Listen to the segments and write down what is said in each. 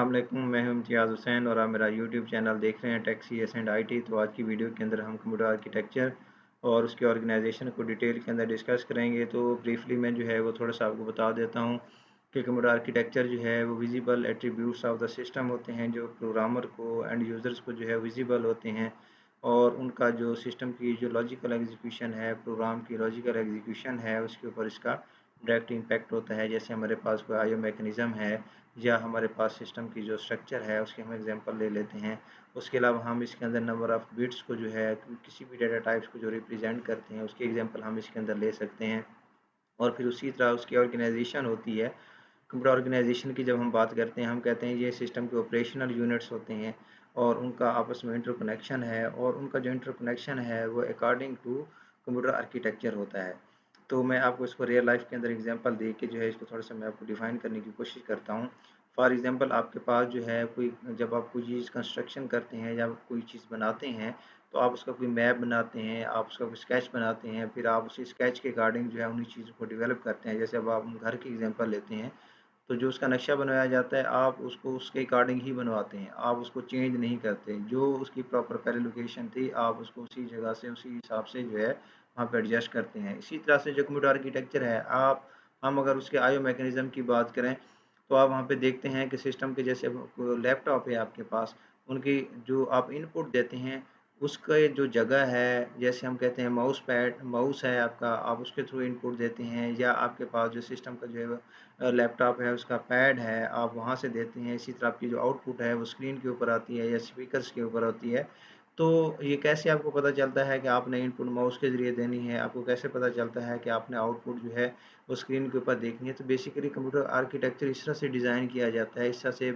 अस्सलाम वालेकुम, मैं हूं इम्तियाज़ हुसैन और आप मेरा यूट्यूब चैनल देख रहे हैं टेक CS एंड IT। तो आज की वीडियो के अंदर हम कंप्यूटर आर्किटेक्चर और उसके ऑर्गेनाइजेशन को डिटेल के अंदर डिस्कस करेंगे। तो ब्रीफली मैं जो है वो थोड़ा सा आपको बता देता हूं कि कंप्यूटर आर्किटेक्चर जो है वो visible attributes of the system होते हैं जो प्रोग्रामर को एंड यूज़र्स को जो है विजिबल होते हैं, और उनका जो सिस्टम की जो लॉजिकल एग्जीक्यूशन है, प्रोग्राम की लॉजिकल एग्जीक्यूशन है, उसके ऊपर इसका डायरेक्ट इम्पैक्ट होता है। जैसे हमारे पास कोई IO मैकेनिज़्म है या हमारे पास सिस्टम की जो स्ट्रक्चर है उसकी हम एग्जांपल ले लेते हैं। उसके अलावा हम इसके अंदर नंबर ऑफ़ बिट्स को जो है किसी भी डेटा टाइप्स को जो रिप्रेजेंट करते हैं उसकी एग्जांपल हम इसके अंदर ले सकते हैं। और फिर उसी तरह उसकी ऑर्गेनाइजेशन होती है। कंप्यूटर ऑर्गेनाइजेशन की जब हम बात करते हैं, हम कहते हैं ये सिस्टम के ऑपरेशनल यूनिट्स होते हैं और उनका आपस में इंटरकनेक्शन है, और उनका जो इंटरकनेक्शन है वो अकॉर्डिंग टू कंप्यूटर आर्किटेक्चर होता है। तो मैं आपको इसको रियल लाइफ के अंदर एग्जांपल दे के जो है इसको थोड़ा सा मैं आपको डिफाइन करने की कोशिश करता हूँ। फॉर एग्जांपल आपके पास जो है कोई, जब आप कोई चीज़ कंस्ट्रक्शन करते हैं या कोई चीज़ बनाते हैं, तो आप उसका कोई मैप बनाते हैं, आप उसका कोई स्केच बनाते हैं, फिर आप उसी स्केच के अकॉर्डिंग जो है उन्हीं चीज़ों को डेवलप करते हैं। जैसे अब आप घर की एग्जांपल लेते हैं, तो जो उसका नक्शा बनाया जाता है आप उसको उसके अकॉर्डिंग ही बनवाते हैं, आप उसको चेंज नहीं करते। जो उसकी प्रॉपर पहले लोकेशन थी आप उसको उसी जगह से उसी हिसाब से जो है वहाँ पे एडजस्ट करते हैं। इसी तरह से जो कंप्यूटर आर्किटेक्चर है, आप हम अगर उसके IO मैकेनिज़्म की बात करें, तो आप वहाँ पे देखते हैं कि सिस्टम के जैसे लैपटॉप है आपके पास, उनकी जो आप इनपुट देते हैं उसके जो जगह है, जैसे हम कहते हैं माउस है आपका, आप उसके थ्रू इनपुट देते हैं, या आपके पास जो सिस्टम का जो है लैपटॉप है उसका पैड है, आप वहाँ से देते हैं। इसी तरह आपकी जो आउटपुट है वो स्क्रीन के ऊपर आती है या स्पीकर्स के ऊपर होती है। तो ये कैसे आपको पता चलता है कि आपने इनपुट माउस के ज़रिए देनी है, आपको कैसे पता चलता है कि आपने आउटपुट जो है वो स्क्रीन के ऊपर देखनी है? तो बेसिकली कंप्यूटर आर्किटेक्चर इस तरह से डिज़ाइन किया जाता है, इस तरह से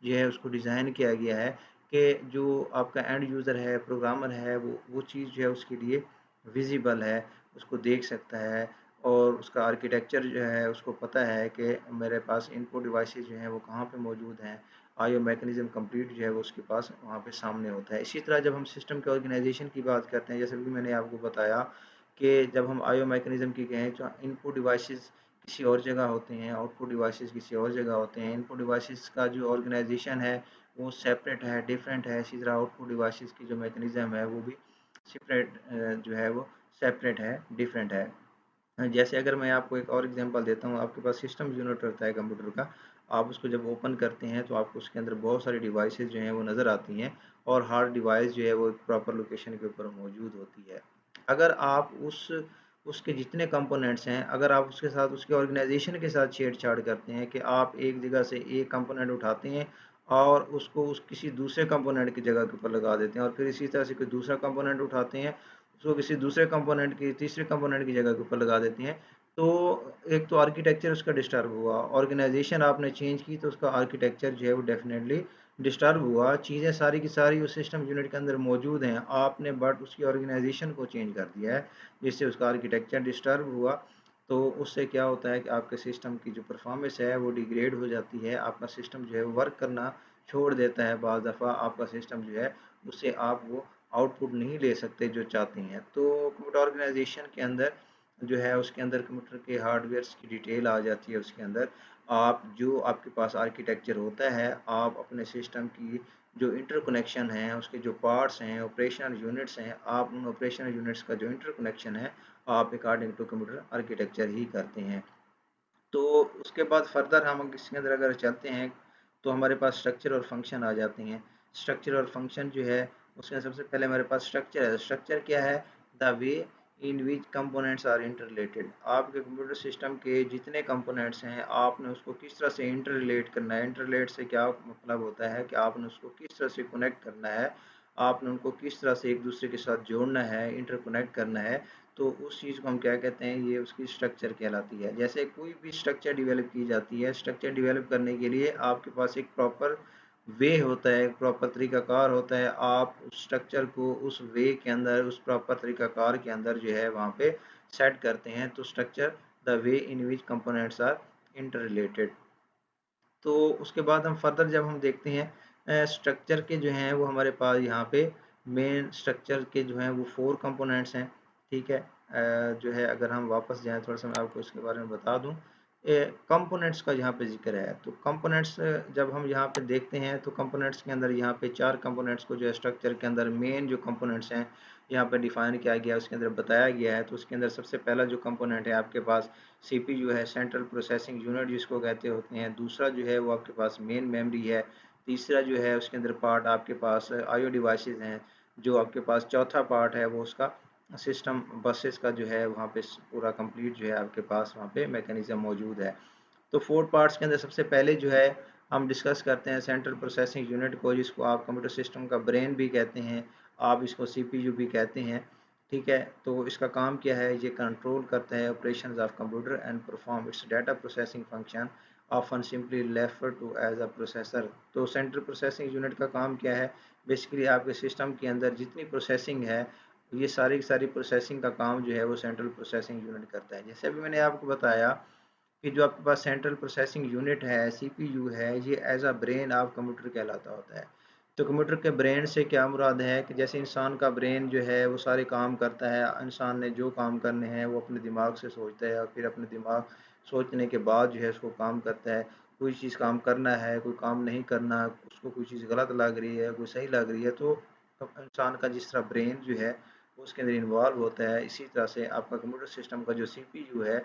जो है उसको डिज़ाइन किया गया है कि जो आपका एंड यूज़र है, प्रोग्रामर है, वो चीज़ जो है उसके लिए विज़िबल है, उसको देख सकता है, और उसका आर्किटेक्चर जो है उसको पता है कि मेरे पास इनपुट डिवाइसेज़ जो हैं वो कहाँ पे मौजूद हैं। IO मैकेनिज़्म कंप्लीट जो है वो उसके पास वहाँ पे सामने होता है। इसी तरह जब हम सिस्टम के ऑर्गेनाइजेशन की बात करते हैं, जैसे अभी मैंने आपको बताया कि जब हम IO मैकेनिज़्म की कहें तो इनपुट डिवाइसेज़ किसी और जगह होते हैं, आउटपुट डिवाइसेज़ किसी और जगह होते हैं। इनपुट डिवाइसेज़ का जो ऑर्गेनाइजेशन है वो सेपरेट है, डिफरेंट है। इसी तरह आउटपुट डिवाइसेज़ की जो मैकेनिज़्म है वो भी सेपरेट जो है वो सेपरेट है, डिफरेंट है। जैसे अगर मैं आपको एक और एग्जांपल देता हूँ, आपके पास सिस्टम यूनिट होता है कंप्यूटर का, आप उसको जब ओपन करते हैं तो आपको उसके अंदर बहुत सारी डिवाइसेज़ जो हैं वो नज़र आती हैं, और हर डिवाइस जो है वो एक प्रॉपर लोकेशन के ऊपर मौजूद होती है। अगर आप उसके जितने कंपोनेंट्स हैं, अगर आप उसके साथ उसके ऑर्गेनाइजेशन के साथ छेड़छाड़ करते हैं कि आप एक जगह से एक कंपोनेंट उठाते हैं और उसको उस किसी दूसरे कंपोनेंट की जगह के ऊपर लगा देते हैं, और फिर इसी तरह से कोई दूसरा कंपोनेंट उठाते हैं, उसको किसी दूसरे कंपोनेंट की तीसरे कंपोनेंट की जगह के ऊपर लगा देती हैं, तो एक तो आर्किटेक्चर उसका डिस्टर्ब हुआ, ऑर्गेनाइजेशन आपने चेंज की तो उसका आर्किटेक्चर जो है वो डेफिनेटली डिस्टर्ब हुआ। चीज़ें सारी की सारी उस सिस्टम यूनिट के अंदर मौजूद हैं, आपने बट उसकी ऑर्गेनाइजेशन को चेंज कर दिया है, जिससे उसका आर्किटेक्चर डिस्टर्ब हुआ। तो उससे क्या होता है कि आपके सिस्टम की जो परफॉर्मेंस है वो डिग्रेड हो जाती है, आपका सिस्टम जो है वर्क करना छोड़ देता है। बाज़ दफ़ा आपका सिस्टम जो है उससे आप वो आउटपुट नहीं ले सकते जो चाहते हैं। तो कंप्यूटर ऑर्गेनाइजेशन के अंदर जो है उसके अंदर कंप्यूटर के हार्डवेयर्स की डिटेल आ जाती है। उसके अंदर आप जो आपके पास आर्किटेक्चर होता है, आप अपने सिस्टम की जो इंटरकनेक्शन है, उसके जो पार्ट्स हैं, ऑपरेशनल यूनिट्स हैं, आप उन ऑपरेशनल यूनिट्स का जो इंटरकनेक्शन है आप अकॉर्डिंग टू कंप्यूटर आर्किटेक्चर ही करते हैं। तो उसके बाद फर्दर हम इसके अंदर अगर चलते हैं तो हमारे पास स्ट्रक्चर और फंक्शन आ जाते हैं। स्ट्रक्चर और फंक्शन जो है उसमें सबसे पहले हमारे पास स्ट्रक्चर है। स्ट्रक्चर क्या है? The way in which components are interrelated. आपके कंप्यूटर सिस्टम के जितने कंपोनेंट्स हैं आपने उसको किस तरह से इंटररिलेट करना है। इंटररिलेट से क्या मतलब होता है कि आपने उसको किस तरह से कनेक्ट करना है, आपने उनको किस तरह से एक दूसरे के साथ जोड़ना है, इंटरकनेक्ट करना है। तो उस चीज़ को हम क्या कहते हैं, ये उसकी स्ट्रक्चर कहलाती है। जैसे कोई भी स्ट्रक्चर डेवलप की जाती है, स्ट्रक्चर डेवलप करने के लिए आपके पास एक प्रॉपर वे होता है, एक प्रॉपर तरीकाकार होता है। आप उस स्ट्रक्चर को उस वे के अंदर, उस प्रॉपर तरीकाकार के अंदर जो है वहाँ पे सेट करते हैं। तो structure the way in which components are interrelated. तो उसके बाद हम फर्दर जब हम देखते हैं स्ट्रक्चर के जो हैं वो हमारे पास यहाँ पे मेन स्ट्रक्चर के जो हैं वो 4 कंपोनेंट्स हैं। ठीक है, जो है अगर हम वापस जाएँ थोड़ा सा मैं आपको इसके बारे में बता दूँ। कंपोनेंट्स का यहाँ पे जिक्र है। तो कंपोनेंट्स जब हम यहाँ पे देखते हैं तो कंपोनेंट्स के अंदर यहाँ पे 4 कंपोनेंट्स को जो है स्ट्रक्चर के अंदर मेन जो कंपोनेंट्स हैं यहाँ पे डिफाइन किया गया है, उसके अंदर बताया गया है। तो उसके अंदर सबसे पहला जो कंपोनेंट है आपके पास सीपीयू है, सेंट्रल प्रोसेसिंग यूनिट जिसको कहते होते हैं। दूसरा जो है वो आपके पास मेन मेमोरी है। तीसरा जो है उसके अंदर पार्ट आपके पास आईओ डिवाइसेस हैं। जो आपके पास चौथा पार्ट है वो उसका सिस्टम बसेस का जो है वहाँ पे पूरा कंप्लीट जो है आपके पास वहाँ पे मैकेनिज्म मौजूद है। तो 4 पार्ट्स के अंदर सबसे पहले जो है हम डिस्कस करते हैं सेंट्रल प्रोसेसिंग यूनिट को, जिसको आप कंप्यूटर सिस्टम का ब्रेन भी कहते हैं, आप इसको सीपीयू भी कहते हैं। ठीक है, तो इसका काम क्या है, ये कंट्रोल करता है operations of computer and perform its data processing function often simply refer to as a processor. तो सेंट्रल प्रोसेसिंग यूनिट का काम क्या है, बेसिकली आपके सिस्टम के अंदर जितनी प्रोसेसिंग है ये सारी की सारी प्रोसेसिंग का काम जो है वो सेंट्रल प्रोसेसिंग यूनिट करता है। जैसे अभी मैंने आपको बताया कि जो आपके पास सेंट्रल प्रोसेसिंग यूनिट है, सीपीयू है, ये as a brain of computer कहलाता होता है। तो कंप्यूटर के ब्रेन से क्या मुराद है कि जैसे इंसान का ब्रेन जो है वो सारे काम करता है, इंसान ने जो काम करने हैं वो अपने दिमाग से सोचता है और फिर अपने दिमाग सोचने के बाद जो है उसको काम करता है। कोई चीज़ काम करना है, कोई काम नहीं करना, उसको कोई चीज़ गलत लग रही है, कोई सही लग रही है, तो इंसान का जिस तरह ब्रेन जो है वो उसके अंदर इन्वॉल्व होता है, इसी तरह से आपका कंप्यूटर सिस्टम का जो सीपीयू है,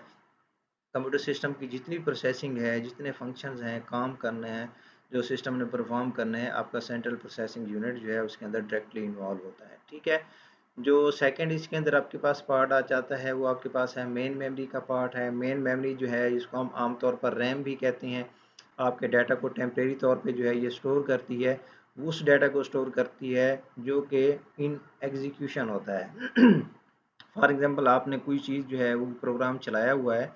कंप्यूटर सिस्टम की जितनी प्रोसेसिंग है, जितने फंक्शंस हैं, काम करने हैं, जो सिस्टम ने परफॉर्म करने हैं, आपका सेंट्रल प्रोसेसिंग यूनिट जो है उसके अंदर डायरेक्टली इन्वॉल्व होता है। ठीक है, जो सेकंड इसके अंदर आपके पास पार्ट आ जाता है वो आपके पास है मेन मेमोरी का पार्ट है। मेन मेमोरी जो है जिसको हम आमतौर पर रैम भी कहते हैं, आपके डाटा को टेम्परेरी तौर पे जो है ये स्टोर करती है, उस डाटा को स्टोर करती है जो कि इन एग्जीक्यूशन होता है। फॉर एग्जांपल आपने कोई चीज़ जो है वो प्रोग्राम चलाया हुआ है,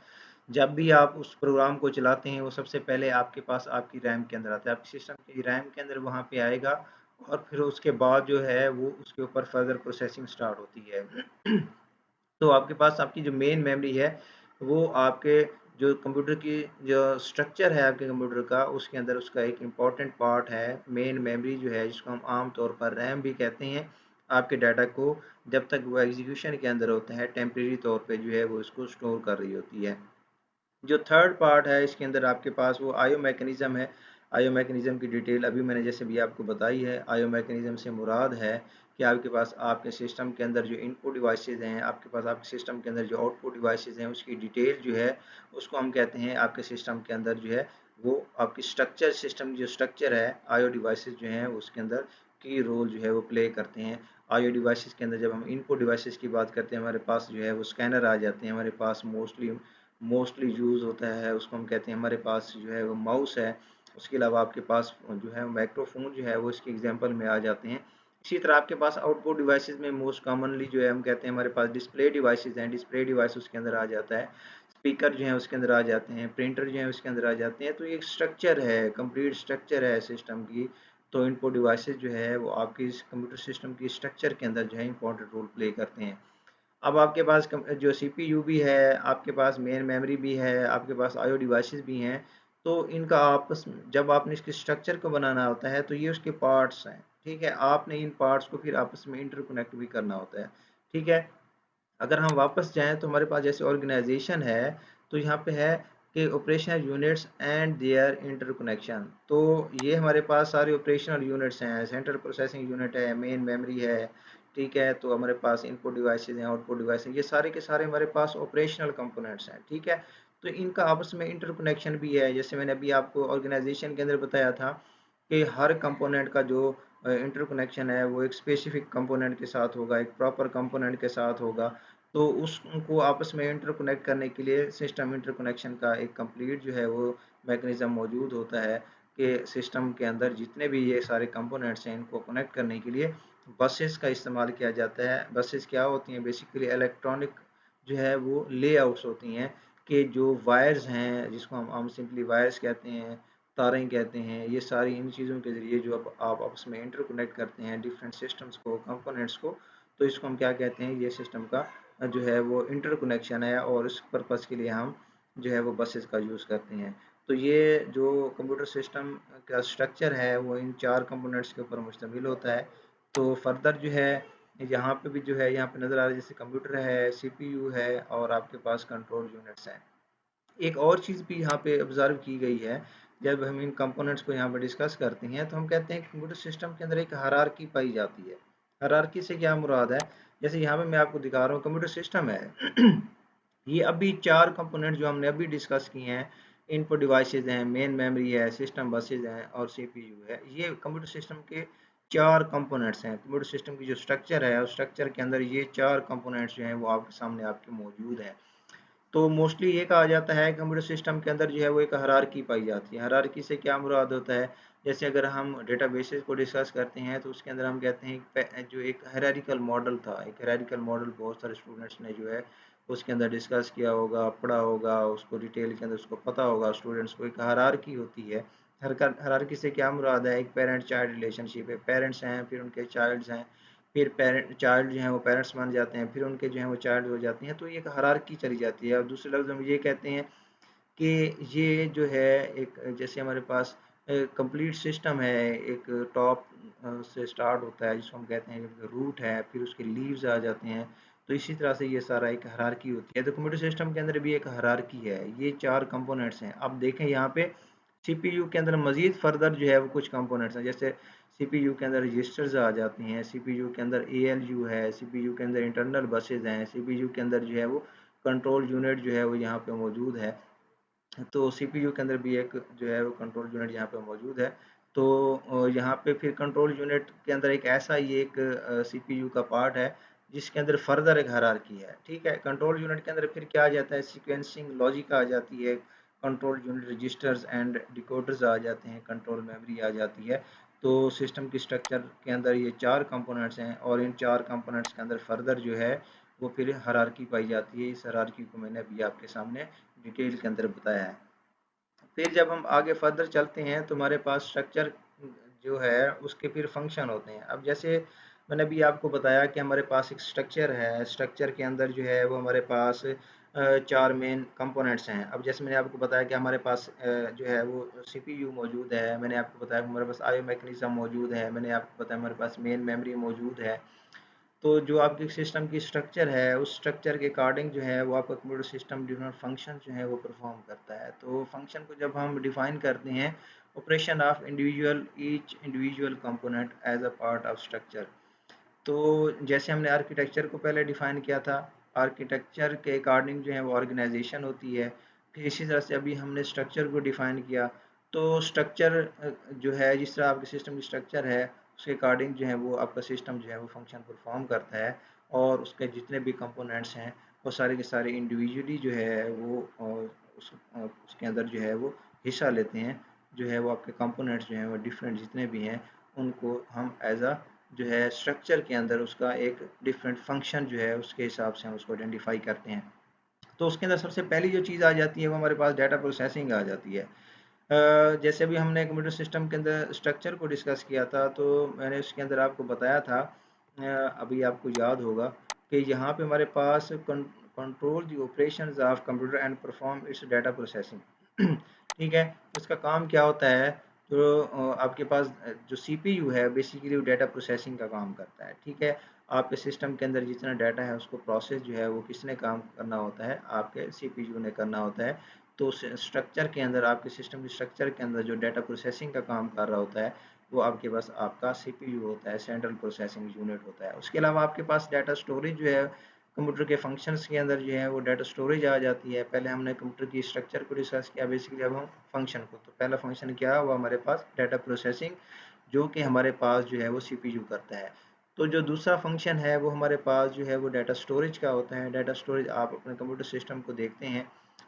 जब भी आप उस प्रोग्राम को चलाते हैं वो सबसे पहले आपके पास आपकी रैम के अंदर आता है, आपकी सिस्टम की रैम के अंदर वहाँ पे आएगा और फिर उसके बाद जो है वो उसके ऊपर फर्दर प्रोसेसिंग स्टार्ट होती है। तो आपके पास आपकी जो मेन मेमोरी है वो आपके जो कंप्यूटर की जो स्ट्रक्चर है आपके कंप्यूटर का उसके अंदर उसका एक इम्पॉर्टेंट पार्ट है मेन मेमोरी जो है, जिसको हम आम तौर पर रैम भी कहते हैं। आपके डाटा को जब तक वो एग्जीक्यूशन के अंदर होता है टेम्परेरी तौर पे जो है वो इसको स्टोर कर रही होती है। जो थर्ड पार्ट है इसके अंदर आपके पास वो आईओ मैकेनिज्म है। आईओ मैकेनिज्म की डिटेल अभी मैंने जैसे भी आपको बताई है। आईओ मैकेनिज्म से मुराद है कि आपके पास आपके सिस्टम के अंदर जो इनपुट डिवाइसेज हैं, आपके पास आपके सिस्टम के अंदर जो आउटपुट डिवाइसेज हैं, उसकी डिटेल जो है उसको हम कहते हैं आपके सिस्टम के अंदर जो है वो आपकी स्ट्रक्चर, सिस्टम की जो स्ट्रक्चर है, आईओ डिवाइसेज जो हैं उसके अंदर की रोल जो है वो प्ले करते हैं। आईओ डिवाइसेज के अंदर जब हम इनपुट डिवाइसेज की बात करते हैं, हमारे पास जो है वो स्कैनर आ जाते हैं, हमारे पास मोस्टली मोस्टली यूज़ होता है, उसको हम कहते हैं, हमारे पास जो है वो माउस है। उसके अलावा आपके पास जो है माइक्रोफोन जो है वो इसके एग्जांपल में आ जाते हैं। इसी तरह आपके पास आउटपुट डिवाइसेस में मोस्ट कॉमनली जो है हम कहते हैं हमारे पास डिस्प्ले डिवाइसेस हैं, डिस्प्ले डिवाइस उसके अंदर आ जाता है, स्पीकर जो है उसके अंदर आ जाते हैं, प्रिंटर जो है उसके अंदर आ जाते हैं। तो ये एक स्ट्रक्चर है, कंप्लीट स्ट्रक्चर है सिस्टम की। तो इनपुट डिवाइसेस जो है वो आपकी कंप्यूटर सिस्टम की स्ट्रक्चर के अंदर जो है इंपॉर्टेंट रोल प्ले करते हैं। अब आपके पास जो सीपीयू भी है, आपके पास मेन मेमोरी भी है, आपके पास आईओ डिवाइसेस भी हैं। तो इनका आपस में जब आपने इसके स्ट्रक्चर को बनाना होता है तो ये उसके पार्ट्स हैं। ठीक है, आपने इन पार्ट्स को फिर आपस में इंटरकनेक्ट भी करना होता है। ठीक है, अगर हम वापस जाएँ तो हमारे पास जैसे ऑर्गेनाइजेशन है, तो यहाँ पे है कि operational units and their interconnection. तो ये हमारे पास सारे ऑपरेशनल यूनिट्स हैं, सेंट्रल प्रोसेसिंग यूनिट है, मेन मेमोरी है, ठीक है? तो हमारे पास इनपुट डिवाइसेज़ हैं, आउटपुट डिवाइस हैं, ये सारे के सारे हमारे पास ऑपरेशनल कंपोनेंट्स हैं, ठीक है? तो इनका आपस में इंटरकनेक्शन भी है, जैसे मैंने अभी आपको ऑर्गेनाइजेशन के अंदर बताया था कि हर कंपोनेंट का जो इंटरकनेक्शन है वो एक स्पेसिफिक कंपोनेंट के साथ होगा, एक प्रॉपर कंपोनेंट के साथ होगा। तो उस उनको आपस में इंटरकनेक्ट करने के लिए सिस्टम इंटरकनेक्शन का एक कंप्लीट जो है वो मैकेनिज्म मौजूद होता है कि सिस्टम के अंदर जितने भी ये सारे कंपोनेंट्स हैं इनको कनेक्ट करने के लिए बसेस का इस्तेमाल किया जाता है। बसेस क्या होती हैं, बेसिकली इलेक्ट्रॉनिक जो है वो लेआउट्स होती हैं कि जो वायर्स हैं जिसको हम सिंपली वायर्स कहते हैं, तारें कहते हैं, ये सारी इन चीज़ों के ज़रिए जो अब आप आपस में इंटरकनेक्ट करते हैं डिफरेंट सिस्टम्स को, कंपोनेंट्स को, तो इसको हम क्या कहते हैं, ये सिस्टम का जो है वो इंटरकनेक्शन है और इस पर्पज़ के लिए हम जो है वो बसेस का यूज़ करते हैं। तो ये जो कंप्यूटर सिस्टम का स्ट्रक्चर है वो इन 4 कंपोनेंट्स के ऊपर मुश्तमिल होता है। तो फर्दर जो है यहाँ पे भी जो है यहाँ पे नज़र आ रहा है जैसे कंप्यूटर है, सीपीयू है और आपके पास कंट्रोल यूनिट्स हैं। एक और चीज़ भी यहाँ पे ऑब्जर्व की गई है, जब हम इन कंपोनेंट्स को यहाँ पे डिस्कस करते हैं तो हम कहते हैं कंप्यूटर सिस्टम के अंदर एक हायरार्की पाई जाती है। हायरार्की से क्या मुराद है, जैसे यहाँ पे मैं आपको दिखा रहा हूँ कंप्यूटर सिस्टम है ये अभी 4 कंपोनेंट जो हमने अभी डिस्कस किए हैं, इनपुट डिवाइसेज हैं, मेन मेमोरी है, सिस्टम बसेज हैं और सीपीयू है। ये कंप्यूटर सिस्टम के 4 कंपोनेंट्स हैं। कंप्यूटर सिस्टम की जो स्ट्रक्चर है, उस स्ट्रक्चर के अंदर ये 4 कंपोनेंट्स जो हैं वो आपके सामने आपके मौजूद हैं। तो मोस्टली ये कहा जाता है कंप्यूटर सिस्टम के अंदर जो है वो एक हायरार्की पाई जाती है। हायरार्की से क्या मुराद होता है, जैसे अगर हम डेटाबेसेस को डिस्कस करते हैं तो उसके अंदर हम कहते हैं जो एक हायरार्किकल मॉडल था, एक हायरार्किकल मॉडल बहुत सारे स्टूडेंट्स ने जो है उसके अंदर डिस्कस किया होगा, पढ़ा होगा, उसको डिटेल के अंदर उसको पता होगा स्टूडेंट्स को। एक हायरार्की होती है। हायरार्की से क्या मुराद है, एक पेरेंट चाइल्ड रिलेशनशिप है, पेरेंट्स हैं फिर उनके चाइल्ड्स हैं, फिर पेरेंट चाइल्ड जो है वो पेरेंट्स बन जाते हैं, फिर उनके जो है वो चाइल्ड हो जाती हैं। तो ये एक हायरार्की चली जाती है। और दूसरे लफ्ज़ हम ये कहते हैं कि ये जो है एक जैसे हमारे पास कंप्लीट सिस्टम है, एक टॉप से स्टार्ट होता है जिसको हम कहते हैं रूट है, फिर उसके लीव्स आ जाते हैं। तो इसी तरह से ये सारा एक हायरार्की होती है। तो कंप्यूटर सिस्टम के अंदर भी एक हायरार्की है। ये 4 कंपोनेंट्स हैं। अब देखें यहाँ पे सीपीयू के अंदर मजीद फर्दर जो है वो कुछ कंपोनेंट्स हैं, जैसे सीपीयू के अंदर रजिस्टर्स आ जाती हैं, सीपीयू के अंदर एएलयू है, सीपीयू के अंदर इंटरनल बसेज हैं, सीपीयू के अंदर जो है वो कंट्रोल यूनिट जो है वो यहाँ पे मौजूद है। तो सीपीयू के अंदर भी एक जो है वो कंट्रोल यूनिट यहाँ पे मौजूद है। तो यहाँ पे फिर कंट्रोल यूनिट के अंदर एक ऐसा ही एक सीपीयू का पार्ट है जिसके अंदर फर्दर एक हायरार्की है। ठीक है, कंट्रोल यूनिट के अंदर फिर क्या आ जाता है, सीक्वेंसिंग लॉजिक आ जाती है, control unit registers and decoders आ जाते हैं, कंट्रोल मेमोरी आ जाती है। तो सिस्टम की स्ट्रक्चर के अंदर ये 4 कंपोनेंट्स हैं और इन 4 कंपोनेंट्स के अंदर फर्दर जो है वो फिर हायरार्की पाई जाती है। इस हायरार्की को मैंने अभी आपके सामने डिटेल के अंदर बताया है। फिर जब हम आगे फर्दर चलते हैं तो हमारे पास स्ट्रक्चर जो है उसके फिर फंक्शन होते हैं। अब जैसे मैंने अभी आपको बताया कि हमारे पास एक स्ट्रक्चर है, स्ट्रक्चर के अंदर जो है वो हमारे पास 4 मेन कंपोनेंट्स हैं। अब जैसे मैंने आपको बताया कि हमारे पास जो है वो सीपीयू मौजूद है, मैंने आपको बताया कि हमारे पास आईओ मैकेनिज्म मौजूद है, मैंने आपको बताया हमारे पास मेन मेमोरी मौजूद है। तो जो आपके सिस्टम की स्ट्रक्चर है, उस स्ट्रक्चर के अकॉर्डिंग जो है वो आपका कंप्यूटर सिस्टम डिफरेंट फंक्शन जो है वो परफॉर्म करता है। तो फंक्शन को जब हम डिफाइन करते हैं, operation of individual each individual component as a part of structure. तो जैसे हमने आर्किटेक्चर को पहले डिफाइन किया था, आर्किटेक्चर के अकॉर्डिंग जो है वो ऑर्गेनाइजेशन होती है। फिर इसी तरह से अभी हमने स्ट्रक्चर को डिफाइन किया। तो स्ट्रक्चर जो है, जिस तरह आपके सिस्टम की स्ट्रक्चर है उसके अकॉर्डिंग जो है वो आपका सिस्टम जो है वो फंक्शन परफॉर्म करता है। और उसके जितने भी कंपोनेंट्स हैं वो सारे के सारे इंडिविजुअली जो है वो उसके अंदर जो है वो हिस्सा लेते हैं। जो है वो आपके कंपोनेंट्स जो हैं वो डिफरेंट जितने भी हैं उनको हम एज अ जो है स्ट्रक्चर के अंदर उसका एक डिफरेंट फंक्शन जो है उसके हिसाब से हम उसको आइडेंटिफाई करते हैं। तो उसके अंदर सबसे पहली जो चीज़ आ जाती है वो हमारे पास डाटा प्रोसेसिंग आ जाती है। जैसे अभी हमने कंप्यूटर सिस्टम के अंदर स्ट्रक्चर को डिस्कस किया था तो मैंने उसके अंदर आपको बताया था, अभी आपको याद होगा कि यहाँ पे हमारे पास control the operations of computer and perform its data processing. ठीक है, उसका काम क्या होता है, तो आपके पास जो सीपीयू है बेसिकली वो डाटा प्रोसेसिंग का काम करता है। ठीक है, आपके सिस्टम के अंदर जितना डाटा है उसको प्रोसेस जो है वो किसने काम करना होता है, आपके सीपीयू ने करना होता है। तो स्ट्रक्चर के अंदर, आपके सिस्टम के स्ट्रक्चर के अंदर जो डाटा प्रोसेसिंग का काम कर रहा होता है वो आपके पास आपका सीपीयू होता है, सेंट्रल प्रोसेसिंग यूनिट होता है। उसके अलावा आपके पास डाटा स्टोरेज जो है, कंप्यूटर के फंक्शंस के अंदर जो है वो डाटा स्टोरेज आ जाती है। पहले हमने कंप्यूटर की स्ट्रक्चर को डिस्कस किया बेसिकली, अब हम फंक्शन को। तो पहला फंक्शन क्या हुआ हमारे पास, डाटा प्रोसेसिंग, जो कि हमारे पास जो है वो सीपीयू करता है। तो जो दूसरा फंक्शन है वो हमारे पास जो है वो डाटा स्टोरेज का होता है। डाटा स्टोरेज आप अपने कंप्यूटर सिस्टम को देखते हैं,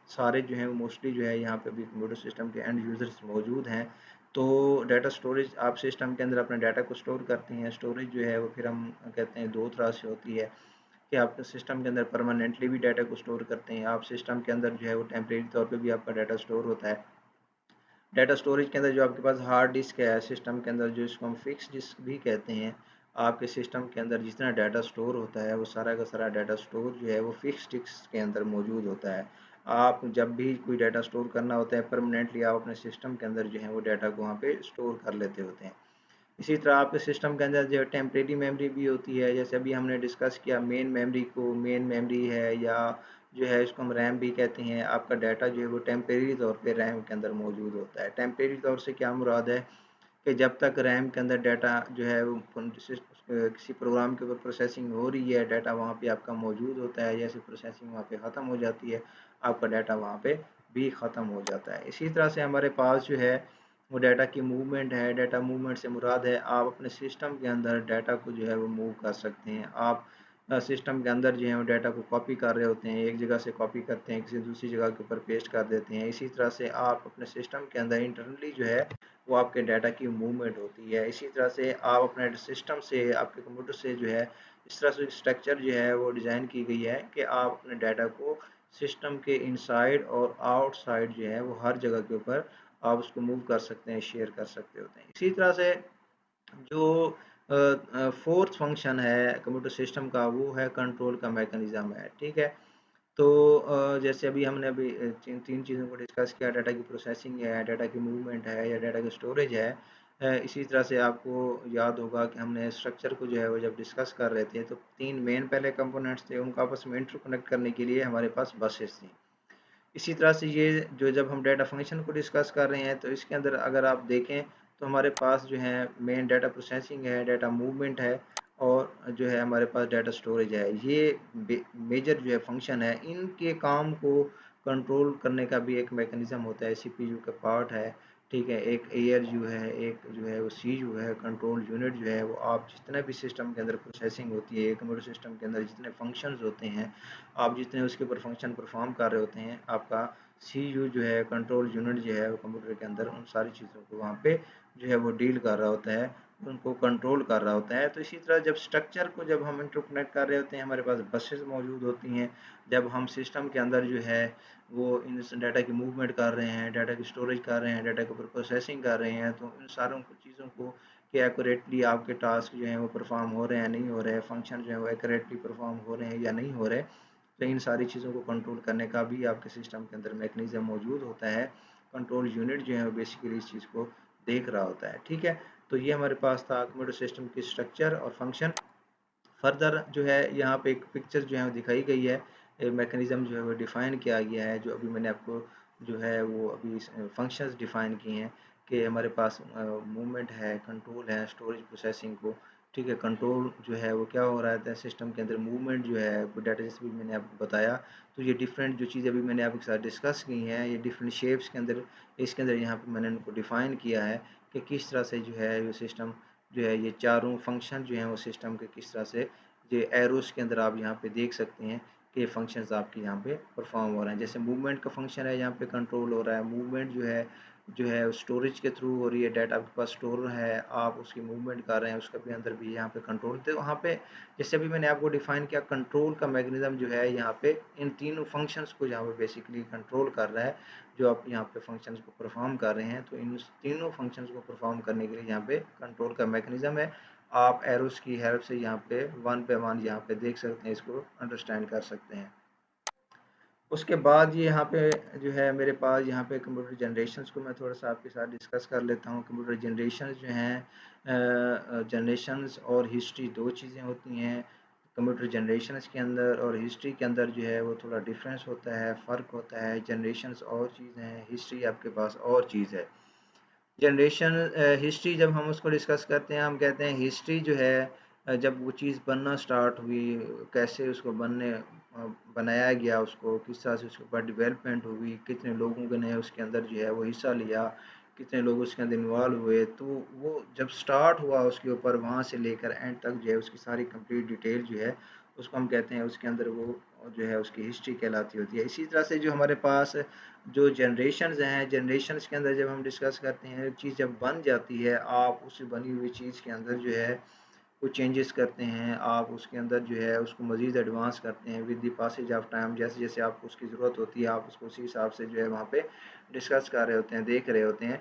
सारे जो हैं वो मोस्टली जो है यहाँ पे भी कंप्यूटर सिस्टम के एंड यूज़र्स मौजूद हैं। तो डाटा स्टोरेज, आप सिस्टम के अंदर अपने डाटा को स्टोर करते हैं। स्टोरेज जो है वो फिर हम कहते हैं दो तरह से होती है, कि आप सिस्टम के अंदर परमानेंटली भी डाटा को स्टोर करते हैं, आप सिस्टम के अंदर जो है वो टेम्परेरी तौर पे भी आपका डाटा स्टोर होता है। डाटा स्टोरेज के अंदर जो आपके पास हार्ड डिस्क है सिस्टम के अंदर, जो इसको हम फिक्स डिस्क भी कहते हैं, आपके सिस्टम के अंदर जितना डाटा स्टोर होता है वो सारा का सारा डाटा स्टोर जो है वो फिक्स डिस्क के अंदर मौजूद होता है। आप जब भी कोई डाटा स्टोर करना होता है परमानेंटली, आप अपने सिस्टम के अंदर जो है वो डाटा को वहाँ पे स्टोर कर लेते होते हैं। इसी तरह आपके सिस्टम के अंदर जो टेम्परेरी मेमोरी भी होती है, जैसे अभी हमने डिस्कस किया मेन मेमोरी को, मेन मेमोरी है या जो है इसको हम रैम भी कहते हैं। आपका डाटा जो है वो टेम्परेरी तौर पे रैम के अंदर मौजूद होता है। टेम्परेरी तौर से क्या मुराद है कि जब तक रैम के अंदर डाटा जो है वो किसी प्रोग्राम के ऊपर प्रोसेसिंग हो रही है, डाटा वहाँ पे आपका मौजूद होता है। जैसे प्रोसेसिंग वहाँ पे ख़त्म हो जाती है, आपका डाटा वहाँ पे भी ख़त्म हो जाता है। इसी तरह से हमारे पास जो है वो डाटा की मूवमेंट है। डाटा मूवमेंट से मुराद है आप अपने सिस्टम के अंदर डाटा को जो है वो मूव कर सकते हैं। आप सिस्टम के अंदर जो है वो डाटा को कॉपी कर रहे होते हैं, एक जगह से कॉपी करते हैं, किसी दूसरी जगह के ऊपर पेस्ट कर देते हैं। इसी तरह से आप अपने सिस्टम के अंदर इंटरनली जो है वो आपके डाटा की मूवमेंट होती है। इसी तरह से आप अपने सिस्टम से, आपके कंप्यूटर से जो है इस तरह से स्ट्रक्चर जो है वो डिज़ाइन की गई है कि आप अपने डाटा को सिस्टम के इनसाइड और आउटसाइड जो है वो हर जगह के ऊपर आप उसको मूव कर सकते हैं, शेयर कर सकते होते हैं। इसी तरह से जो फोर्थ फंक्शन है कंप्यूटर सिस्टम का वो है कंट्रोल का मैकेनिज्म है। ठीक है, तो जैसे अभी हमने अभी तीन चीज़ों को डिस्कस किया, डाटा की प्रोसेसिंग है, डाटा की मूवमेंट है या डाटा की स्टोरेज है। इसी तरह से आपको याद होगा कि हमने स्ट्रक्चर को जो है वो जब डिस्कस कर रहे थे तो तीन मेन पहले कंपोनेंट्स थे, उनको आपस में इंटरकनेक्ट करने के लिए हमारे पास बसेस थी। इसी तरह से ये जो जब हम डाटा फंक्शन को डिस्कस कर रहे हैं तो इसके अंदर अगर आप देखें तो हमारे पास जो है मेन डाटा प्रोसेसिंग है, डाटा मूवमेंट है और जो है हमारे पास डाटा स्टोरेज है। ये मेजर जो है फंक्शन है, इनके काम को कंट्रोल करने का भी एक मैकेनिज्म होता है, सीपीयू का पार्ट है। ठीक है, एक एआरयू है, एक जो है वो सीयू है, कंट्रोल यूनिट जो है वो आप जितने भी सिस्टम के अंदर प्रोसेसिंग होती है, कंप्यूटर सिस्टम के अंदर जितने फंक्शंस होते हैं, आप जितने उसके ऊपर फंक्शन परफॉर्म कर रहे होते हैं, आपका सीयू जो है, कंट्रोल यूनिट जो है वो कंप्यूटर के अंदर उन सारी चीज़ों को वहाँ पे जो है वो डील कर रहा होता है, उनको कंट्रोल कर रहा होता है। तो इसी तरह जब स्ट्रक्चर को जब हम इंटरकनेक्ट कर रहे होते हैं, हमारे पास बसेस मौजूद होती हैं। जब हम सिस्टम के अंदर जो है वो इन डाटा की मूवमेंट कर रहे हैं, डाटा की स्टोरेज कर रहे हैं, डाटा के ऊपर प्रोसेसिंग कर रहे हैं, तो इन सारों चीज़ों को कि एक्यूरेटली आपके टास्क जो हैं वो परफॉर्म हो रहे हैं, नहीं हो रहे हैं, फंक्शन जो है वो एक्यूरेटली परफॉर्म हो रहे हैं या नहीं हो रहे, तो इन सारी चीज़ों को कंट्रोल करने का भी आपके सिस्टम के अंदर मैकेनिज्म मौजूद होता है। कंट्रोल यूनिट जो है वो बेसिकली इस चीज़ को देख रहा होता है। ठीक है, तो ये हमारे पास था कंप्यूटर सिस्टम की स्ट्रक्चर और फंक्शन। फर्दर जो है यहाँ पे एक पिक्चर जो है वो दिखाई गई है, मैकेनिज्म जो है वो डिफ़ाइन किया गया है, जो अभी मैंने आपको जो है वो अभी फंक्शंस डिफ़ाइन किए हैं कि हमारे पास मूवमेंट है, कंट्रोल है, स्टोरेज प्रोसेसिंग को। ठीक है, कंट्रोल जो है वो क्या हो रहा है सिस्टम के अंदर, मूवमेंट जो है वो डाटा जैसे भी मैंने आपको बताया। तो ये डिफरेंट जो चीज़ें अभी मैंने आपके साथ डिस्कस की हैं, ये डिफरेंट शेप्स के अंदर, इसके अंदर यहाँ पे मैंने उनको डिफ़ाइन किया है कि किस तरह से जो है ये सिस्टम जो है, ये चारों फंक्शन जो हैं वो सिस्टम के किस तरह से, ये एरोस के अंदर आप यहाँ पे देख सकते हैं कि फंक्शंस आपके यहाँ पे परफॉर्म हो रहे हैं। जैसे मूवमेंट का फंक्शन है, यहाँ पे कंट्रोल हो रहा है। मूवमेंट जो है स्टोरेज के थ्रू हो रही है, डाटा आपके पास स्टोर है, आप उसकी मूवमेंट कर रहे हैं, उसका भी अंदर भी यहाँ पे कंट्रोल। तो वहाँ पे जैसे अभी मैंने आपको डिफाइन किया, कंट्रोल का मैकेनिज्म जो है यहाँ पे इन तीनों फंक्शंस को यहाँ पे बेसिकली कंट्रोल कर रहा है। जो आप यहाँ पे फंक्शंस को परफॉर्म कर रहे हैं, तो इन तीनों फंक्शंस को परफॉर्म करने के लिए यहाँ पे कंट्रोल का मैकेनिज्म है। आप एरोस की हेल्प से यहाँ पे वन पे वन यहाँ पे देख सकते हैं, इसको अंडरस्टैंड कर सकते हैं। उसके बाद ये यहाँ पे जो है मेरे पास यहाँ पे कंप्यूटर जनरेशन्स को मैं थोड़ा सा आपके साथ डिस्कस कर लेता हूँ। कंप्यूटर जनरेशन्स जो हैं, जनरेशन्स और हिस्ट्री दो चीज़ें होती हैं। कंप्यूटर जनरेशन्स के अंदर और हिस्ट्री के अंदर जो है वो थोड़ा डिफरेंस होता है, फ़र्क होता है। जनरेशन्स और चीज़ हैं, हिस्ट्री आपके पास और चीज़ है। जनरेशन हिस्ट्री जब हम उसको डिस्कस करते हैं, हम कहते हैं हिस्ट्री जो है जब वो चीज़ बनना स्टार्ट हुई, कैसे उसको बनाया गया, उसको किस तरह से उसके ऊपर डेवलपमेंट हुई, कितने लोगों ने उसके अंदर जो है वो हिस्सा लिया, कितने लोग उसके अंदर इन्वॉल्व हुए, तो वो जब स्टार्ट हुआ उसके ऊपर वहाँ से लेकर एंड तक जो है उसकी सारी कंप्लीट डिटेल जो है उसको हम कहते हैं, उसके अंदर वो जो है उसकी हिस्ट्री कहलाती होती है। इसी तरह से जो हमारे पास जो जनरेशन्स हैं, जनरेशन्स के अंदर जब हम डिस्कस करते हैं, चीज़ जब बन जाती है, आप उस बनी हुई चीज़ के अंदर जो है कुछ चेंजेस करते हैं, आप उसके अंदर जो है उसको मज़ीद एडवांस करते हैं with the passage of time. जैसे जैसे आपको उसकी ज़रूरत होती है, आप उसको उसी हिसाब से जो है वहाँ पे डिस्कस कर रहे होते हैं, देख रहे होते हैं।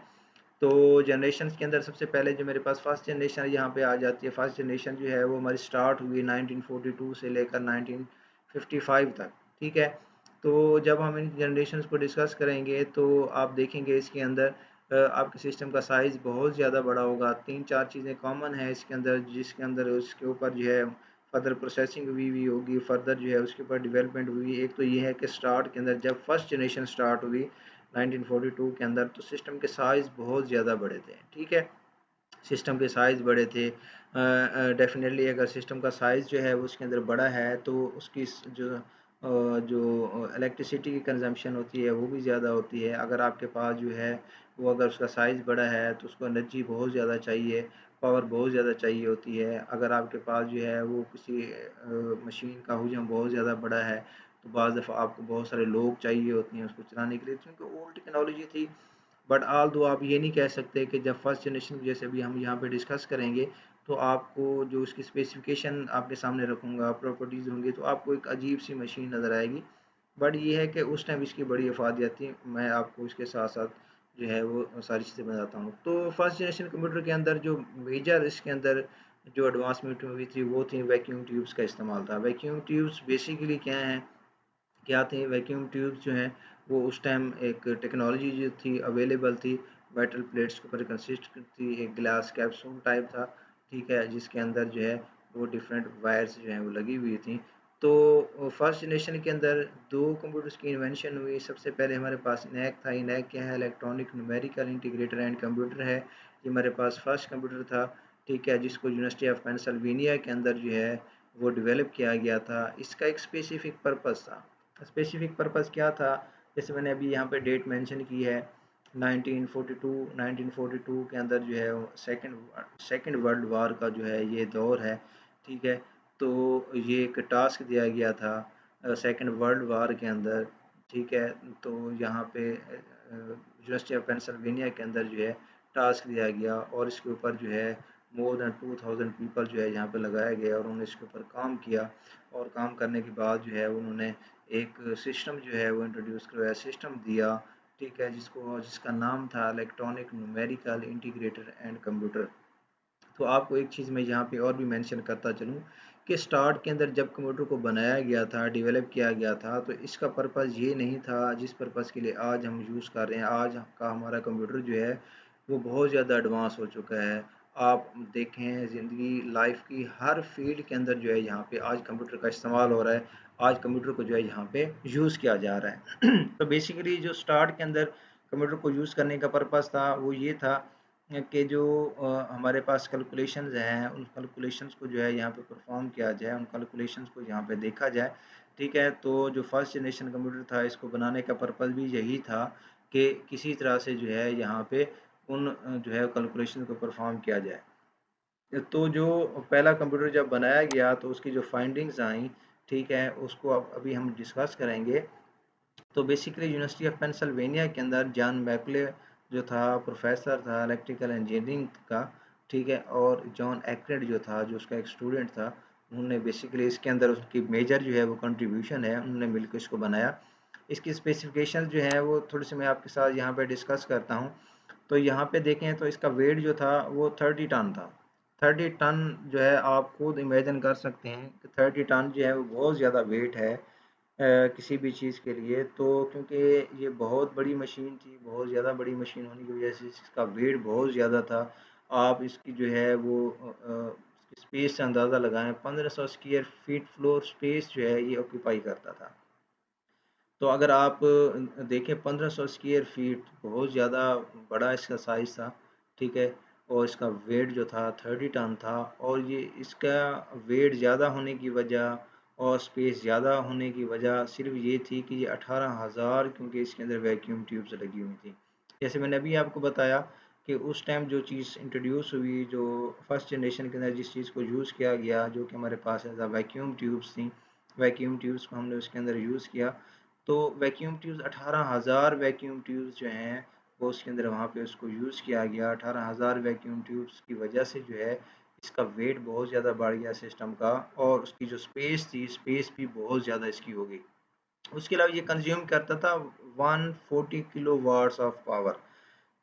तो जनरेशन्स के अंदर सबसे पहले जो मेरे पास फर्स्ट जनरेशन यहाँ पे आ जाती है। फर्स्ट जनरेशन जो है वो हमारी स्टार्ट हुई 1942 से लेकर 1955 तक। ठीक है, तो जब हम इन जनरेशन्स को डिस्कस करेंगे तो आप देखेंगे इसके अंदर आपके सिस्टम का साइज़ बहुत ज़्यादा बड़ा होगा। 3-4 चीज़ें कॉमन है इसके अंदर, जिसके अंदर उसके ऊपर जो है फर्दर प्रोसेसिंग हुई होगी, फर्दर जो है उसके ऊपर डेवलपमेंट हुई। एक तो ये है कि स्टार्ट के अंदर जब फर्स्ट जनरेशन स्टार्ट हुई 1942 के अंदर, तो सिस्टम के साइज़ बहुत ज़्यादा बड़े थे, ठीक है, सिस्टम के साइज़ बड़े थे। डेफिनेटली अगर सिस्टम का साइज़ जो है वो उसके अंदर बड़ा है तो उसकी जो इलेक्ट्रिसिटी की कंजम्पशन होती है वो भी ज़्यादा होती है। अगर आपके पास जो है वो अगर उसका साइज़ बड़ा है तो उसको एनर्जी बहुत ज़्यादा चाहिए, पावर बहुत ज़्यादा चाहिए होती है। अगर आपके पास जो है वो किसी मशीन का हुजम बहुत ज़्यादा बड़ा है तो बाज़ दफ़ा आपको बहुत सारे लोग चाहिए होते हैं उसको चलाने के लिए, क्योंकि ओल्ड टेक्नोलॉजी थी। बट ऑल दो आप ये नहीं कह सकते कि जब फर्स्ट जनरेशन जैसे भी हम यहाँ पे डिस्कस करेंगे तो आपको जो उसकी स्पेसिफिकेशन आपके सामने रखूँगा, प्रॉपर्टीज़ होंगी, तो आपको एक अजीब सी मशीन नज़र आएगी। बट ये है कि उस टाइम इसकी बड़ी अफादियत थी। मैं आपको इसके साथ साथ जो है वो सारी चीज़ें बताता हूँ। तो फर्स्ट जनरेशन कंप्यूटर के अंदर जो मेजर इसके अंदर जो एडवांसमेंट हुई थी वो थी वैक्यूम ट्यूब्स का इस्तेमाल था। वैक्यूम ट्यूब्स बेसिकली क्या हैं, क्या थे वैक्यूम ट्यूब्स जो हैं वो उस टाइम एक टेक्नोलॉजी जो थी अवेलेबल थी, मेटल प्लेट्स के ऊपर कंसिस्ट थी, एक ग्लास कैप्सूल टाइप था, ठीक है, जिसके अंदर जो है वो डिफरेंट वायर्स जो हैं वो लगी हुई थी। तो फर्स्ट जनरेशन के अंदर दो कंप्यूटर्स की इन्वेंशन हुई। सबसे पहले हमारे पास इनैक था। इनैक क्या है, electronic numerical integrator and computer है। ये हमारे पास फर्स्ट कंप्यूटर था, ठीक है, जिसको यूनिवर्सिटी ऑफ पेंसिल्वेनिया के अंदर जो है वो डेवलप किया गया था। इसका एक स्पेसिफिक पर्पस था। स्पेसिफिक पर्पस क्या था, जैसे मैंने अभी यहाँ पे डेट मेंशन की है 1942 के अंदर जो है सेकंड वर्ल्ड वार का जो है ये दौर है, ठीक है। तो ये एक टास्क दिया गया था सेकंड वर्ल्ड वार के अंदर, ठीक है। तो यहाँ पे यूनिवर्सिटी ऑफ पेंसिल्वेनिया के अंदर जो है टास्क दिया गया और इसके ऊपर जो है मोर देन 2000 पीपल जो है यहाँ पे लगाए गए और उन्होंने इसके ऊपर काम किया। और काम करने के बाद जो है उन्होंने एक सिस्टम जो है वो इंट्रोड्यूस करवाया, सिस्टम दिया, ठीक है, जिसका नाम था electronic numerical integrator and computer. तो आपको एक चीज़ मैं यहाँ पे और भी मेंशन करता चलूँ कि स्टार्ट के अंदर जब कंप्यूटर को बनाया गया था, डेवलप किया गया था, तो इसका पर्पज़ ये नहीं था जिस पर्पज़ के लिए आज हम यूज़ कर रहे हैं। आज का हमारा कंप्यूटर जो है वो बहुत ज़्यादा एडवांस हो चुका है। आप देखें ज़िंदगी लाइफ की हर फील्ड के अंदर जो है यहाँ पे आज कंप्यूटर का इस्तेमाल हो रहा है। आज कंप्यूटर को जो है यहाँ पे यूज़ किया जा रहा है। तो बेसिकली जो स्टार्ट के अंदर कंप्यूटर को यूज़ करने का पर्पज़ था वो ये था कि जो हमारे पास कैलकुलेशंस हैं उन कैलकुलेशंस को जो है यहाँ पे परफॉर्म किया जाए, उन कैलकुलेशंस को यहाँ पे देखा जाए, ठीक है। तो जो फर्स्ट जनरेशन कंप्यूटर था इसको बनाने का पर्पज़ भी यही था कि किसी तरह से जो है यहाँ पे उन जो है कैलकुलेशन को परफॉर्म किया जाए। तो जो पहला कंप्यूटर जब बनाया गया तो उसकी जो फाइंडिंग्स आई, ठीक है, उसको अब अभी हम डिस्कस करेंगे। तो बेसिकली यूनिवर्सिटी ऑफ पेंसिल्वेनिया के अंदर जॉन मैकले जो था प्रोफेसर था इलेक्ट्रिकल इंजीनियरिंग का, ठीक है, और जॉन एक्रेड जो था जो उसका एक स्टूडेंट था, उन्होंने बेसिकली इसके अंदर उसकी मेजर जो है वो कंट्रीब्यूशन है, उन्होंने मिलकर इसको बनाया। इसकी स्पेसिफिकेशन जो है वो थोड़ी सी मैं आपके साथ यहाँ पे डिस्कस करता हूँ। तो यहाँ पे देखें तो इसका वेट जो था वो 30 टन था। 30 टन जो है आप खुद इमेजिन कर सकते हैं कि 30 टन जो है वो बहुत ज़्यादा वेट है किसी भी चीज़ के लिए। तो क्योंकि ये बहुत बड़ी मशीन थी, बहुत ज़्यादा बड़ी मशीन होने की वजह से इसका वेट बहुत ज़्यादा था। आप इसकी जो है वो स्पेस से अंदाज़ा लगाएं, 1500 स्क्वायर फीट फ्लोर स्पेस जो है ये ऑक्यूपाई करता था। तो अगर आप देखें 1500 स्क्वायर फीट बहुत ज़्यादा बड़ा इसका साइज़ था, ठीक है। और इसका वेट जो था 30 टन था और ये इसका वेट ज़्यादा होने की वजह और स्पेस ज़्यादा होने की वजह सिर्फ ये थी कि ये 18,000 क्योंकि इसके अंदर वैक्यूम ट्यूब्स लगी हुई थी। जैसे मैंने अभी आपको बताया कि उस टाइम जो चीज़ इंट्रोड्यूस हुई, जो फर्स्ट जनरेशन के अंदर जिस चीज़ को यूज़ किया गया, जो कि हमारे पास एज वैक्यूम ट्यूब्स थी, वैक्यूम ट्यूब्स को हमने उसके अंदर यूज़ किया। तो वैक्यूम ट्यूब्स 18,000 वैक्यूम ट्यूब्स जो हैं वो उसके अंदर वहाँ पे उसको यूज़ किया गया। 18,000 वैक्यूम ट्यूब्स की वजह से जो है इसका वेट बहुत ज़्यादा बढ़ गया सिस्टम का और उसकी जो स्पेस थी, स्पेस भी बहुत ज़्यादा इसकी हो गई। उसके अलावा ये कंज्यूम करता था 140 किलो वाट्स ऑफ पावर।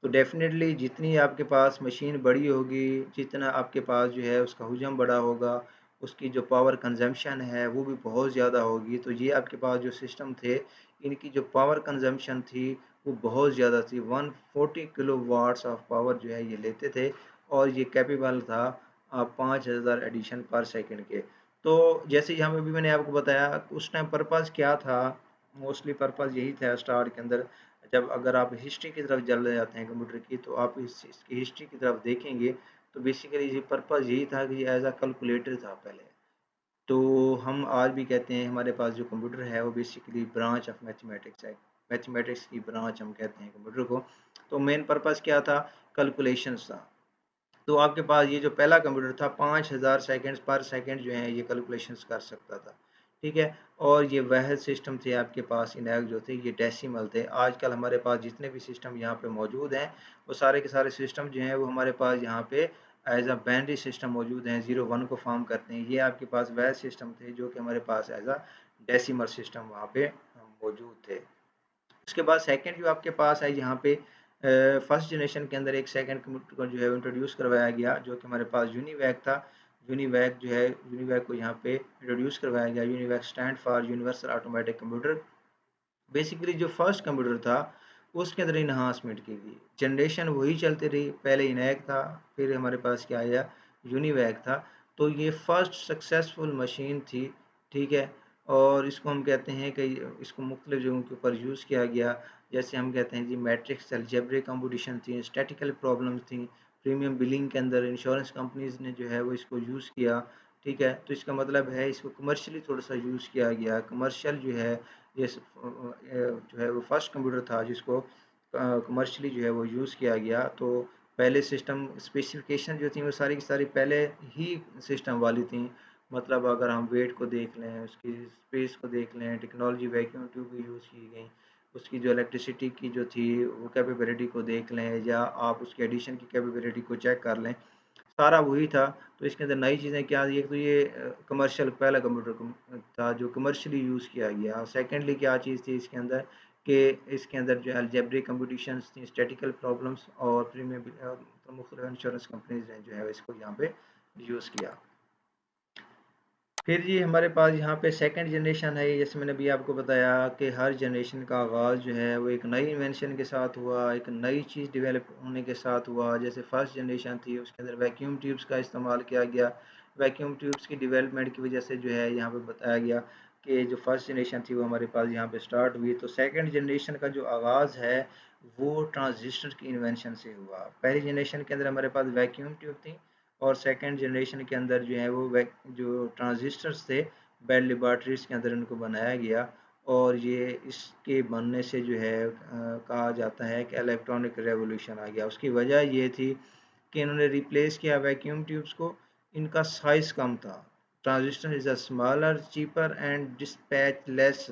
तो डेफ़िनेटली जितनी आपके पास मशीन बड़ी होगी, जितना आपके पास जो है उसका हुजम बड़ा होगा, उसकी जो पावर कंज़म्पशन है वो भी बहुत ज़्यादा होगी। तो ये आपके पास जो सिस्टम थे, इनकी जो पावर कंज़म्पशन थी वो बहुत ज़्यादा थी। 140 किलो वाट्स ऑफ पावर जो है ये लेते थे और ये कैपेबल था 5000 एडिशन पर सेकंड के। तो जैसे यहाँ पे भी मैंने आपको बताया उस टाइम पर्पज़ क्या था, मोस्टली पर्पज़ यही था स्टार्ट के अंदर। जब अगर आप हिस्ट्री की तरफ चले जाते हैं कंप्यूटर की, तो आप इसकी हिस्ट्री की तरफ देखेंगे तो बेसिकली ये पर्पज़ यही था कि ये एज अ कैलकुलेटर था पहले। तो हम आज भी कहते हैं हमारे पास जो कंप्यूटर है वो बेसिकली ब्रांच ऑफ मैथमेटिक्स है। मैथमेटिक्स की ब्रांच हम कहते हैं कंप्यूटर को। तो मेन पर्पज़ क्या था? कैलकुलेशंस था। तो आपके पास ये जो पहला कंप्यूटर था 5000 सेकंड्स पर सेकंड जो है ये कैलकुलेशंस कर सकता था। ठीक है। और ये वह सिस्टम थे आपके पास इनैक जो थे ये डेसिमल थे। आजकल हमारे पास जितने भी सिस्टम यहाँ पे मौजूद हैं वो सारे के सारे सिस्टम जो हैं वो हमारे पास यहाँ पे एज अ बाइनरी सिस्टम मौजूद हैं, 0 1 को फॉर्म करते हैं। ये आपके पास वह सिस्टम थे जो कि हमारे पास एज अ डेसिमल सिस्टम वहाँ पे मौजूद थे। उसके बाद सेकंड जो आपके पास है यहाँ पे फर्स्ट जनरेशन के अंदर एक सेकंड कंप्यूटर को जो है इंट्रोड्यूस करवाया गया जो कि हमारे पास यूनिवैक था। यूनिवैक जो है यूनिवैक को यहाँ पे इंट्रोड्यूस करवाया गया। UNIVAC stand for universal automatic computer. Basically जो फर्स्ट कंप्यूटर था उसके अंदर इन्हांसमेंट की गई, जनरेशन वही चलती रही। पहले इनैक था, फिर हमारे पास क्या आया, यूनिवैक था। तो ये फर्स्ट सक्सेसफुल मशीन थी। ठीक है। और इसको हम कहते हैं कि इसको मुख्तलिफ जगहों के ऊपर यूज़ किया गया। जैसे हम कहते हैं जी मैट्रिक्स अलजेब्रिक कंपटीशन थी, स्टैटिकल प्रॉब्लम थी, प्रीमियम बिलिंग के अंदर इंश्योरेंस कंपनीज ने जो है वो इसको यूज़ किया। ठीक है। तो इसका मतलब है इसको कमर्शियली थोड़ा सा यूज़ किया गया। कमर्शियल जो है ये जो है वो फर्स्ट कंप्यूटर था जिसको कमर्शियली जो है वो यूज़ किया गया। तो पहले सिस्टम स्पेसिफिकेशन जो थी वो सारी की सारी पहले ही सिस्टम वाली थी। मतलब अगर हम वेट को देख लें, उसकी स्पेस को देख लें, टेक्नोलॉजी वैक्यूम ट्यूब की यूज़ की गई, उसकी जो इलेक्ट्रिसिटी की जो थी वो कैपेबिलिटी को देख लें, या आप उसकी एडिशन की कैपेबिलिटी को चेक कर लें, सारा वही था। तो इसके अंदर नई चीज़ें क्या थी, एक तो ये कमर्शियल पहला कंप्यूटर था जो कमर्शियली यूज़ किया गया। सेकेंडली क्या चीज़ थी इसके अंदर कि इसके अंदर जो अलजेब्रिक कंप्यूटेशंस थी, स्टैटिकल प्रॉब्लम्स, और प्रीमियम मुख्तलिफ इंश्योरेंस कंपनीज ने जो है इसको यहाँ पे यूज़ किया। फिर जी हमारे पास यहाँ पे सेकंड जनरेशन है। जैसे मैंने अभी आपको बताया कि हर जनरेशन का आगाज़ जो है वो एक नई इन्वेंशन के साथ हुआ, एक नई चीज़ डेवलप होने के साथ हुआ। जैसे फर्स्ट जनरेशन थी उसके अंदर वैक्यूम ट्यूब्स का इस्तेमाल किया गया। वैक्यूम ट्यूब्स की डेवलपमेंट की वजह से जो है यहाँ पे बताया गया कि जो फर्स्ट जनरेशन थी वो हमारे पास यहाँ पे स्टार्ट हुई। तो सेकेंड जनरेशन का जो आगाज़ है वो ट्रांजिस्टर की इन्वेंशन से हुआ। पहली जनरेशन के अंदर हमारे पास वैक्यूम ट्यूब थी, और सेकंड जनरेशन के अंदर जो है वो जो ट्रांजिस्टर्स थे बेल लेबॉर्ट्रीज के अंदर इनको बनाया गया। और ये इसके बनने से जो है कहा जाता है कि इलेक्ट्रॉनिक रेवोल्यूशन आ गया। उसकी वजह ये थी कि इन्होंने रिप्लेस किया वैक्यूम ट्यूब्स को। इनका साइज़ कम था। Transistor is a smaller cheaper and dispatch less.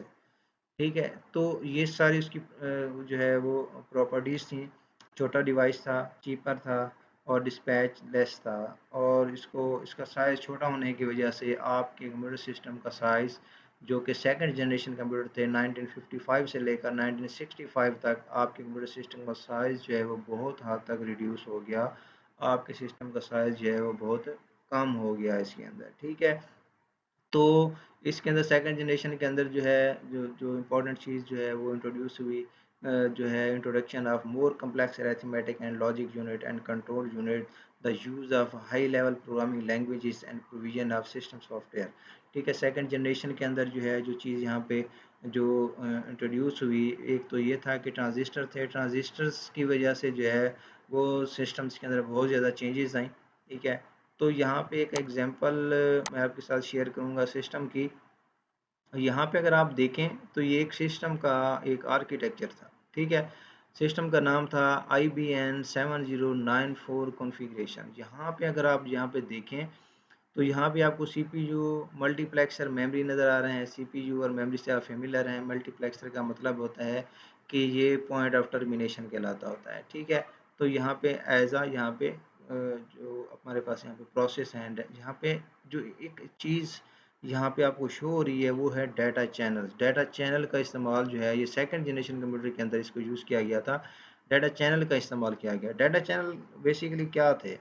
ठीक है। तो ये सारी उसकी जो है वो प्रॉपर्टीज़ थी। छोटा डिवाइस था, चीपर था, और डिस्पैच लेस था। और इसका साइज़ छोटा होने की वजह से आपके कंप्यूटर सिस्टम का साइज़ जो कि सेकंड जनरेशन कंप्यूटर थे 1955 से लेकर 1965 तक, आपके कंप्यूटर सिस्टम का साइज़ जो है वो बहुत हद तक रिड्यूस हो गया। आपके सिस्टम का साइज़ जो है वो बहुत कम हो गया इसके अंदर। ठीक है। तो इसके अंदर सेकंड जनरेशन के अंदर जो है जो जो इम्पोर्टेंट चीज़ जो है वो इंट्रोड्यूस हुई, जो है introduction of more complex arithmetic and logic unit and control unit, the use of high level programming languages and provision of system software. ठीक है। सेकंड जनरेशन के अंदर जो है जो चीज़ यहाँ पे जो इंट्रोड्यूस हुई, एक तो ये था कि ट्रांजिस्टर थे। ट्रांजिस्टर्स की वजह से जो है वो सिस्टम्स के अंदर बहुत ज़्यादा चेंजेस आई। ठीक है। तो यहाँ पे एक एग्जांपल मैं आपके साथ शेयर करूँगा सिस्टम की। यहाँ पे अगर आप देखें तो ये एक सिस्टम का एक आर्किटेक्चर था। ठीक है। सिस्टम का नाम था IBM 7094 कॉन्फ़िगरेशन। यहाँ पे अगर आप यहाँ पे देखें तो यहाँ पे आपको CPU, मल्टीप्लेक्सर, मेमोरी नज़र आ रहे हैं। CPU और मेमोरी से आप फेमिलियर हैं। मल्टीप्लेक्सर का मतलब होता है कि ये पॉइंट ऑफ टर्मिनेशन कहलाता होता है। ठीक है। तो यहाँ पे यहाँ पे जो हमारे पास यहाँ पे प्रोसेस है, यहाँ पे जो एक चीज़ यहाँ पे आपको शो हो रही है वो है डाटा चैनल। डाटा चैनल का इस्तेमाल जो है ये सेकंड जनरेशन कंप्यूटर के अंदर इसको यूज़ किया गया था। डाटा चैनल का इस्तेमाल किया गया। डाटा चैनल बेसिकली क्या थे?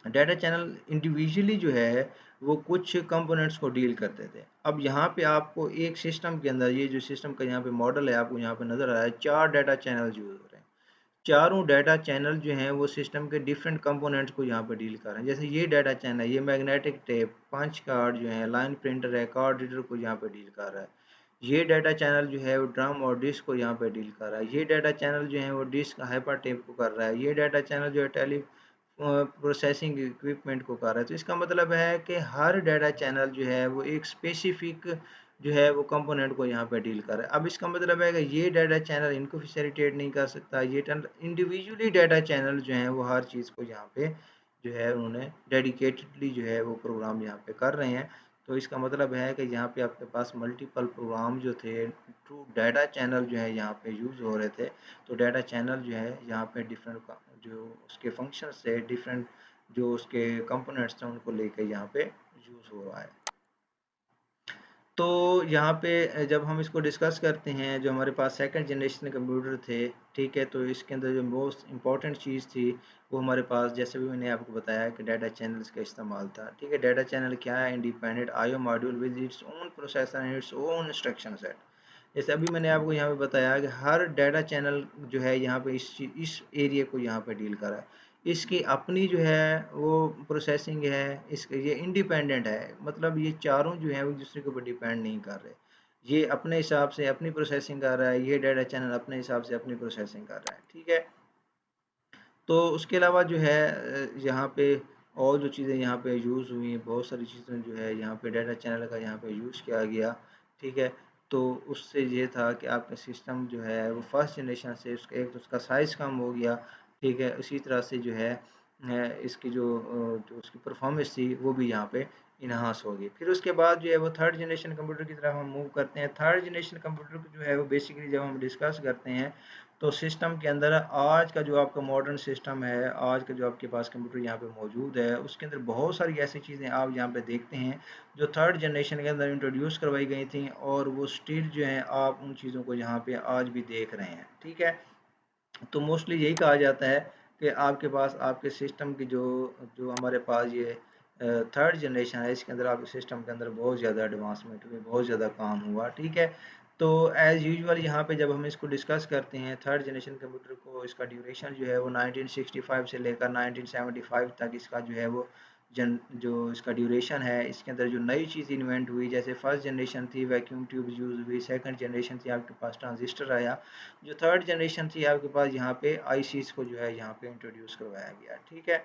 डाटा चैनल इंडिविजुअली जो है वो कुछ कंपोनेंट्स को डील करते थे। अब यहाँ पे आपको एक सिस्टम के अंदर ये जो सिस्टम का यहाँ पे मॉडल है आपको यहाँ पे नज़र आ रहा है, 4 डाटा चैनल यूज़ हो रहे हैं। चारों डाटा चैनल जो हैं वो सिस्टम के डिफरेंट कंपोनेंट्स को यहाँ पे डील कर रहे हैं। जैसे ये डाटा चैनल, ये मैग्नेटिक टेप, पंच कार्ड जो है, लाइन प्रिंटर है, कार्ड रीडर को यहाँ पे डील कर रहा है। ये डाटा चैनल जो है वो ड्रम और डिस्क को यहाँ पे डील कर रहा है। ये डाटा चैनल जो है वो डिस्क हाइपर टेप को कर रहा है। ये डाटा चैनल जो है टेली प्रोसेसिंग इक्विपमेंट को कर रहा है। तो इसका मतलब है कि हर डाटा चैनल जो है वो एक स्पेसिफिक जो है वो कंपोनेंट को यहाँ पे डील कर रहा है। अब इसका मतलब है कि ये डाटा चैनल इनको फैसिलिटेट नहीं कर सकता। ये इंडिविजुअली डाटा चैनल जो हैं वो हर चीज़ को यहाँ पे जो है उन्होंने डेडिकेटेडली जो है वो प्रोग्राम यहाँ पे कर रहे हैं। तो इसका मतलब है कि यहाँ पे आपके पास मल्टीपल प्रोग्राम जो थे टू डाटा चैनल जो है यहाँ पे यूज़ हो रहे थे। तो डाटा चैनल जो है यहाँ पे डिफरेंट जो उसके फंक्शन से डिफरेंट जो उसके कंपोनेंट्स थे उनको लेकर यहाँ पे यूज़ हो रहा है। तो यहाँ पे जब हम इसको डिस्कस करते हैं, जो हमारे पास सेकंड जनरेशन कंप्यूटर थे, ठीक है, तो इसके अंदर जो मोस्ट इम्पॉर्टेंट चीज़ थी वो हमारे पास, जैसे भी मैंने आपको बताया कि डाटा चैनल्स का इस्तेमाल था। ठीक है, डाटा चैनल क्या है? Independent IO module with its own processor and its own instruction set. जैसे अभी मैंने आपको यहाँ पे बताया कि हर डाटा चैनल जो है यहाँ पे इस एरिया को यहाँ पे डील कर रहा है। इसकी अपनी जो है वो प्रोसेसिंग है, इसके ये इंडिपेंडेंट है, मतलब ये चारों जो है वो एक दूसरे के ऊपर डिपेंड नहीं कर रहे। ये अपने हिसाब से अपनी प्रोसेसिंग कर रहा है, ये डाटा चैनल अपने हिसाब से अपनी प्रोसेसिंग कर रहा है। ठीक है, तो उसके अलावा जो है यहाँ पे और जो चीज़ें यहाँ पे यूज़ हुई, बहुत सारी चीज़ें जो है यहाँ पे डाटा चैनल का यहाँ पे यूज़ किया गया। ठीक है, तो उससे ये था कि आपका सिस्टम जो है वो फर्स्ट जनरेशन से उसका एक तो उसका साइज़ कम हो गया। ठीक है, इसी तरह से जो है इसकी जो उसकी परफॉर्मेंस थी वो भी यहाँ पे इन्हांस हो गई। फिर उसके बाद जो है वो थर्ड जनरेशन कंप्यूटर की तरफ हम मूव करते हैं। थर्ड जनरेशन कंप्यूटर जो है वो बेसिकली जब हम डिस्कस करते हैं तो सिस्टम के अंदर आज का जो आपका मॉडर्न सिस्टम है, आज का जो आपके पास कंप्यूटर यहाँ पे मौजूद है, उसके अंदर बहुत सारी ऐसी चीज़ें आप यहाँ पे देखते हैं जो थर्ड जनरेशन के अंदर इंट्रोड्यूस करवाई गई थी और वो स्टिल जो है आप उन चीज़ों को यहाँ पे आज भी देख रहे हैं। ठीक है, तो मोस्टली यही कहा जाता है कि आपके पास आपके सिस्टम की जो जो हमारे पास ये थर्ड जनरेशन है, इसके अंदर आपके सिस्टम के अंदर बहुत ज़्यादा एडवांसमेंट हुई, बहुत ज़्यादा काम हुआ। ठीक है, तो एज़ यूजुअल यहाँ पे जब हम इसको डिस्कस करते हैं थर्ड जनरेशन कंप्यूटर को, इसका ड्यूरेशन जो है वो 1965 से लेकर 1975 तक इसका जो है वो जो इसका ड्यूरेशन है, इसके अंदर जो नई चीज़ इन्वेंट हुई, जैसे फर्स्ट जनरेशन थी वैक्यूम ट्यूब यूज़ हुई, सेकंड जनरेशन थी आपके पास ट्रांजिस्टर आया, जो थर्ड जनरेशन थी आपके पास यहाँ पे आईसीज को जो है यहाँ पे इंट्रोड्यूस करवाया गया। ठीक है,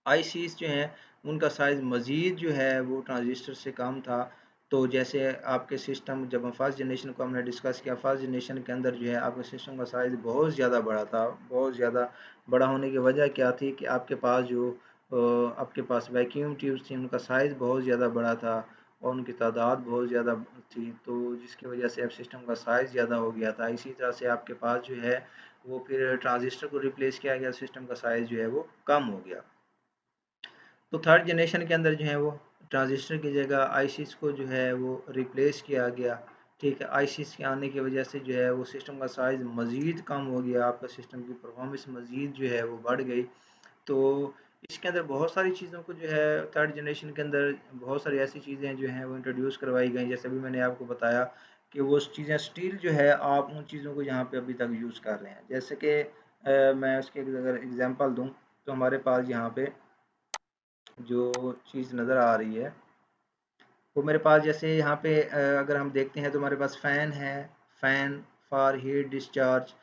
आईसीज जो हैं उनका साइज़ मज़ीद जो है वो ट्रांजिस्टर से कम था। तो जैसे आपके सिस्टम जब हम फर्स्ट जनरेशन को हमने डिस्कस किया, फर्स्ट जनरेशन के अंदर जो है आपके सिस्टम का साइज़ बहुत ज़्यादा बड़ा था। बहुत ज़्यादा बड़ा होने की वजह क्या थी कि आपके पास जो आपके पास वैक्यूम ट्यूब्स थी उनका साइज़ बहुत ज़्यादा बड़ा था और उनकी तादाद बहुत ज़्यादा थी, तो जिसकी वजह से अब सिस्टम का साइज़ ज़्यादा हो गया था। इसी तरह से आपके पास जो है वो फिर ट्रांजिस्टर को रिप्लेस किया गया, सिस्टम का साइज़ जो है वो कम हो गया। तो थर्ड जनरेशन के अंदर जो है वो ट्रांजिस्टर की जगह आईसीस को जो है वो रिप्लेस किया गया। ठीक है, आईसीस के आने की वजह से जो है वो सिस्टम का साइज़ मज़ीद कम हो गया, आपका सिस्टम की परफॉर्मेंस मज़ीद जो है वो बढ़ गई। तो इसके अंदर बहुत सारी चीज़ों को जो है थर्ड जनरेशन के अंदर बहुत सारी ऐसी चीज़ें जो हैं वो इंट्रोड्यूस करवाई गई, जैसे अभी मैंने आपको बताया कि वो चीज़ें स्टिल जो है आप उन चीज़ों को यहाँ पे अभी तक यूज़ कर रहे हैं। जैसे कि मैं उसके अगर एग्जांपल दूँ तो हमारे पास यहाँ पे जो चीज़ नज़र आ रही है वो मेरे पास, जैसे यहाँ पे अगर हम देखते हैं तो हमारे पास फ़ैन है, फ़ैन फॉर हीट डिस्चार्ज।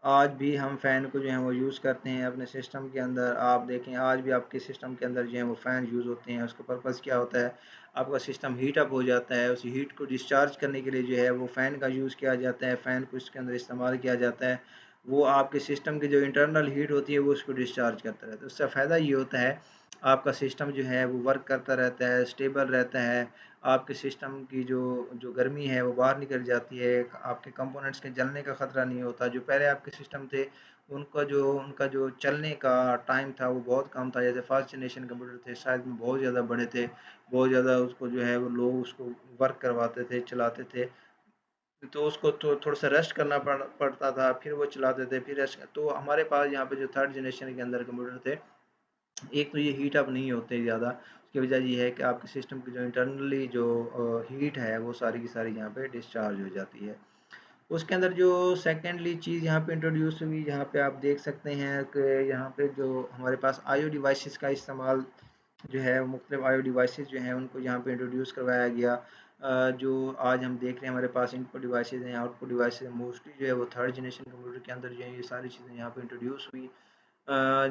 आज भी हम फ़ैन को जो है वो यूज़ करते हैं अपने सिस्टम के अंदर। आप देखें आज भी आपके सिस्टम के अंदर जो है वो फ़ैन यूज़ होते हैं। उसका पर्पज़ क्या होता है, आपका सिस्टम हीट अप हो जाता है, उस हीट को डिस्चार्ज करने के लिए जो है वो फ़ैन का यूज़ किया जाता है, फ़ैन को इसके अंदर इस्तेमाल किया जाता है। वो आपके सिस्टम की जो इंटरनल हीट होती है वो उसको डिस्चार्ज करता रहता है। उससे फ़ायदा ये होता है आपका सिस्टम जो है वो वर्क करता रहता है, स्टेबल रहता है। आपके सिस्टम की जो गर्मी है वो बाहर निकल जाती है, आपके कंपोनेंट्स के जलने का ख़तरा नहीं होता। जो पहले आपके सिस्टम थे उनका जो चलने का टाइम था वो बहुत कम था। जैसे फर्स्ट जनरेशन कंप्यूटर थे शायद में बहुत ज़्यादा बड़े थे, बहुत ज़्यादा उसको जो है वो लोग उसको वर्क करवाते थे, चलाते थे, तो उसको तो थोड़ा सा रेस्ट करना पड़ता था, फिर वो चलाते थे, फिर रेस्ट। तो हमारे पास यहाँ पे जो थर्ड जनरेशन के अंदर कंप्यूटर थे, एक तो ये हीट अप नहीं होते ज़्यादा, उसकी वजह ये है कि आपके सिस्टम की जो इंटरनली जो हीट है वो सारी की सारी यहाँ पे डिस्चार्ज हो जाती है। उसके अंदर जो सेकेंडली चीज़ यहाँ पे इंट्रोड्यूस हुई, यहाँ पे आप देख सकते हैं कि यहाँ पे जो हमारे पास आईओ डिवाइसेस का इस्तेमाल जो है, मुख्तलिफ आईओ डिवाइसेस जो हैं उनको यहाँ पे इंट्रोड्यूस करवाया गया। जो आज हम देख रहे हैं हमारे पास इनपुट डिवाइसेस हैं, आउटपुट डिवाइसेस हैं, मोस्टली जो है वो थर्ड जनरेशन कंप्यूटर के अंदर जो है ये सारी चीज़ें यहाँ पे इंट्रोड्यूस हुई।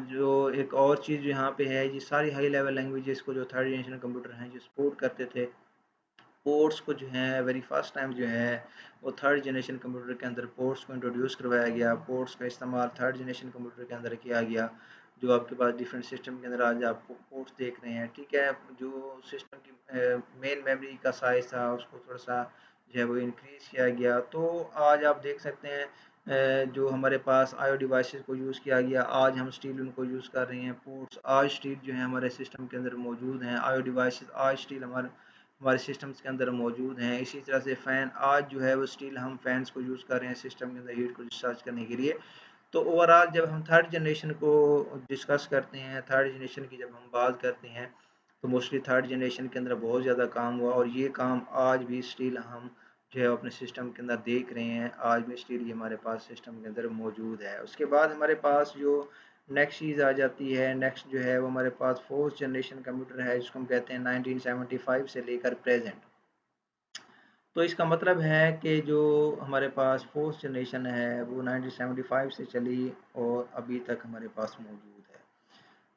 जो एक और चीज़ यहाँ पे है, ये सारी हाई लेवल लैंग्वेजेस को जो थर्ड जनरेशन कंप्यूटर हैं जो सपोर्ट करते थे, पोर्ट्स को जो है वेरी फर्स्ट टाइम जो है वो थर्ड जनरेशन कंप्यूटर के अंदर पोर्ट्स को इंट्रोड्यूस करवाया गया। पोर्ट्स का इस्तेमाल थर्ड जनरेशन कंप्यूटर के अंदर किया गया। जो आपके पास डिफरेंट सिस्टम के अंदर आज आप पोर्ट्स देख रहे हैं, ठीक है। जो सिस्टम की मेन मेमोरी का साइज़ था उसको थोड़ा सा जो है वो इंक्रीज़ किया गया। तो आज आप देख सकते हैं जो हमारे पास आईओ डिवाइसेस को यूज़ किया गया, आज हम स्टिल उनको यूज़ कर रहे हैं। पोर्ट्स आज स्टिल जो है हमारे सिस्टम के अंदर मौजूद हैं। आईओ डिवाइसेस आज स्टिल हमारे सिस्टम्स के अंदर मौजूद हैं। इसी तरह से फ़ैन आज जो है वो स्टिल हम फैंस को यूज़ कर रहे हैं सिस्टम के अंदर हीट को डिस्चार्ज करने के लिए। तो ओवरऑल जब हम थर्ड जनरेशन को डिस्कस करते हैं, थर्ड जनरेशन की जब हम बात करते हैं, तो मोस्टली थर्ड जनरेशन के अंदर बहुत ज़्यादा काम हुआ और ये काम आज भी स्टिल हम जो है अपने सिस्टम के अंदर देख रहे हैं। आज भी स्टिल ये हमारे पास सिस्टम के अंदर मौजूद है। उसके बाद हमारे पास जो नेक्स्ट चीज़ आ जाती है, नेक्स्ट जो है वो हमारे पास फोर्थ जनरेशन कंप्यूटर है जिसको हम कहते हैं 1975 से लेकर प्रेजेंट। तो इसका मतलब है कि जो हमारे पास फोर्थ जनरेशन है वो 1975 से चली और अभी तक हमारे पास मौजूद है।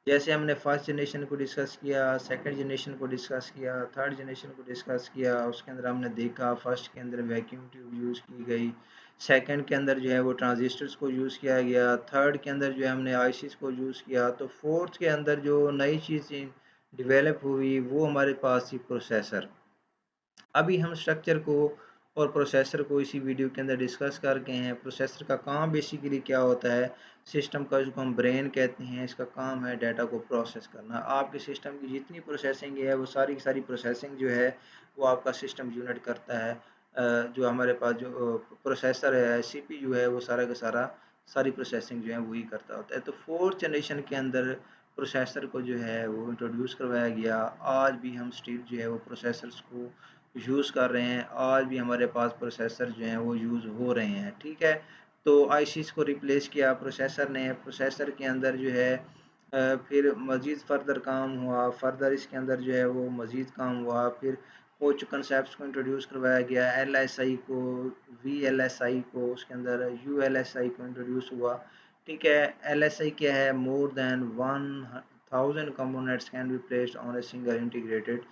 जैसे हमने फर्स्ट जनरेशन को डिस्कस किया, सेकंड जनरेशन को डिस्कस किया, थर्ड जनरेशन को डिस्कस किया, उसके अंदर हमने देखा फर्स्ट के अंदर वैक्यूम ट्यूब यूज़ की गई, सेकंड के अंदर जो है वो ट्रांजिस्टर्स को यूज़ किया गया, थर्ड के अंदर जो है हमने आईसीस को यूज़ किया। तो फोर्थ के अंदर जो नई चीज़ डिवेलप हुई वो हमारे पास थी प्रोसेसर। अभी हम स्ट्रक्चर को और प्रोसेसर को इसी वीडियो के अंदर डिस्कस करके हैं। प्रोसेसर का काम बेसिकली क्या होता है, सिस्टम का जिसको हम ब्रेन कहते हैं, इसका काम है डाटा को प्रोसेस करना। आपके सिस्टम की जितनी प्रोसेसिंग है वो सारी की सारी प्रोसेसिंग जो है वो आपका सिस्टम यूनिट करता है। जो हमारे पास जो प्रोसेसर है, सीपीयू है, वो सारा का सारा सारी प्रोसेसिंग जो है वही करता होता है। तो फोर्थ जनरेशन के अंदर प्रोसेसर को जो है वो इंट्रोड्यूस करवाया गया। आज भी हम स्टिल जो है वो प्रोसेसर्स को यूज़ कर रहे हैं। आज भी हमारे पास प्रोसेसर जो हैं वो यूज़ हो रहे हैं, ठीक है। तो आईसीस को रिप्लेस किया प्रोसेसर ने। प्रोसेसर के अंदर जो है फिर मज़ीद फर्दर काम हुआ, फर्दर इसके अंदर जो है वो मज़ीद काम हुआ। फिर कुछ कंसेप्ट को इंट्रोड्यूस करवाया गया, एलएसआई को, वीएलएसआई को, उसके अंदर यूएलएसआई को इंट्रोड्यूस हुआ, ठीक है। एलएसआई क्या है, more than 1000 components can be placed on a single integrated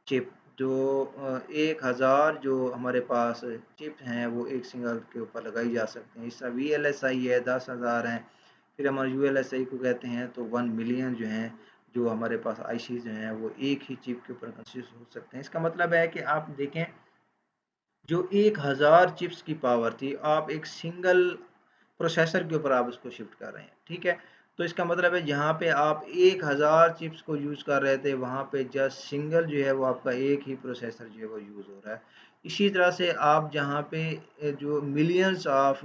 chip. जो 1000 जो हमारे पास चिप्स हैं वो एक सिंगल के ऊपर लगाई जा सकते हैं। इसका वीएलएसआई है 10,000 हैं। फिर हमारे यूएलएसआई को कहते हैं तो 1 मिलियन जो हैं, जो हमारे पास आईसी जो हैं वो एक ही चिप के ऊपर कंसिस्ट हो सकते हैं। इसका मतलब है कि आप देखें जो 1000 चिप्स की पावर थी, आप एक सिंगल प्रोसेसर के ऊपर आप उसको शिफ्ट कर रहे हैं, ठीक है। तो इसका मतलब है जहाँ पे आप 1000 चिप्स को यूज़ कर रहे थे वहाँ पे जस्ट सिंगल जो है वो आपका एक ही प्रोसेसर जो है वो यूज़ हो रहा है। इसी तरह से आप जहाँ पे जो मिलियंस ऑफ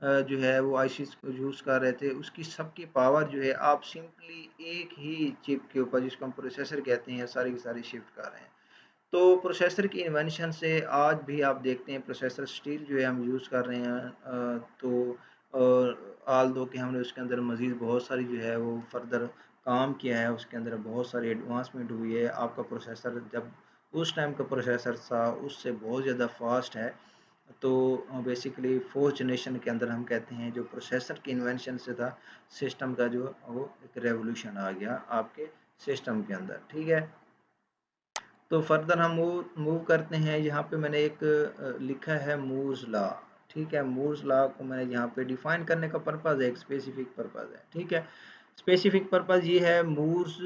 जो है वो आईसीस को यूज़ कर रहे थे उसकी सबकी पावर जो है आप सिंपली एक ही चिप के ऊपर, जिसको हम प्रोसेसर कहते हैं, सारी की सारी शिफ्ट कर रहे हैं। तो प्रोसेसर की इन्वेंशन से आज भी आप देखते हैं प्रोसेसर स्टील जो है हम यूज़ कर रहे हैं। तो आल दो कि हमने उसके अंदर मज़ीद बहुत सारी जो है वो फर्दर काम किया है, उसके अंदर बहुत सारी एडवांसमेंट हुई है। आपका प्रोसेसर जब उस टाइम का प्रोसेसर था उससे बहुत ज़्यादा फास्ट है। तो बेसिकली फोर्थ जनरेशन के अंदर हम कहते हैं जो प्रोसेसर की इन्वेंशन से था सिस्टम का जो वो एक रेवोल्यूशन आ गया आपके सिस्टम के अंदर, ठीक है। तो फर्दर हम मूव करते हैं। यहाँ पे मैंने एक लिखा है मूर्स लॉ, ठीक है। मूर्स लॉ को मैंने यहाँ पे डिफाइन करने का पर्पज़ है, एक स्पेसिफिक पर्पज़ है, ठीक है। स्पेसिफिक पर्पज़ ये है, मूर्स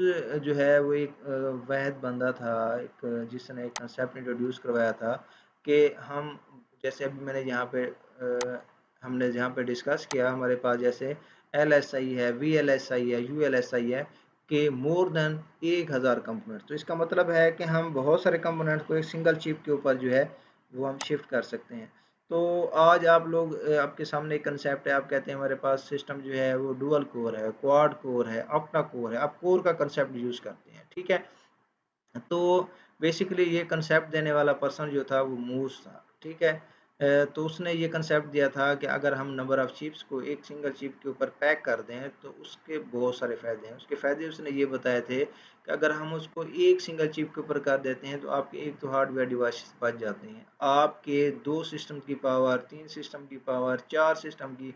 जो है वो एक वहद बंदा था, एक जिसने एक कंसेप्ट इंट्रोड्यूस करवाया था कि हम, जैसे अभी मैंने यहाँ पे हमने यहाँ पे डिस्कस किया, हमारे पास जैसे एलएसआई है, वीएलएसआई है, यूएलएसआई है, कि मोर देन 1000 कंपोनेंट। तो इसका मतलब है कि हम बहुत सारे कंपोनेंट को एक सिंगल चिप के ऊपर जो है वो हम शिफ्ट कर सकते हैं। तो आज आप लोग आपके सामने एक कंसेप्ट है, आप कहते हैं हमारे पास सिस्टम जो है वो डुअल कोर है, क्वाड कोर है, ऑक्टा कोर है। आप कोर का कंसेप्ट यूज़ करते हैं, ठीक है। तो बेसिकली ये कंसेप्ट देने वाला पर्सन जो था वो मूर्स था, ठीक है। तो उसने ये कंसेप्ट दिया था कि अगर हम नंबर ऑफ़ चिप्स को एक सिंगल चिप के ऊपर पैक कर दें तो उसके बहुत सारे फ़ायदे हैं। उसके फ़ायदे उसने ये बताए थे कि अगर हम उसको एक सिंगल चिप के ऊपर कर देते हैं तो आपके एक तो हार्डवेयर डिवाइसेस बच जाते हैं। आपके 2 सिस्टम की पावर, 3 सिस्टम की पावर, 4 सिस्टम की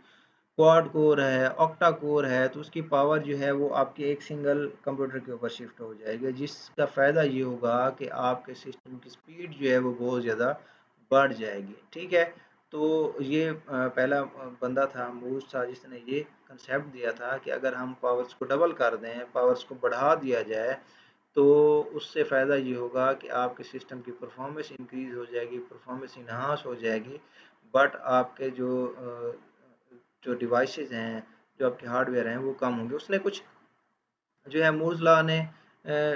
क्वाड कोर है, ऑक्टा कोर है, तो उसकी पावर जो है वो आपके एक सिंगल कंप्यूटर के ऊपर शिफ्ट हो जाएगी, जिसका फ़ायदा ये होगा कि आपके सिस्टम की स्पीड जो है वो बहुत ज़्यादा बढ़ जाएगी। ठीक है? तो ये पहला बंदा था, मूस था, जिसने ये कंसेप्ट दिया था कि अगर हम पावर्स को डबल कर दें, पावर्स को बढ़ा दिया जाए, तो उससे फ़ायदा ये होगा कि आपके सिस्टम की परफॉर्मेंस इंक्रीज़ हो जाएगी, परफॉर्मेंस इन्हांस हो जाएगी, बट आपके जो डिवाइसेज़ हैं, जो आपके हार्डवेयर हैं, वो कम होंगे। उसने कुछ जो है मूर्स लॉ ने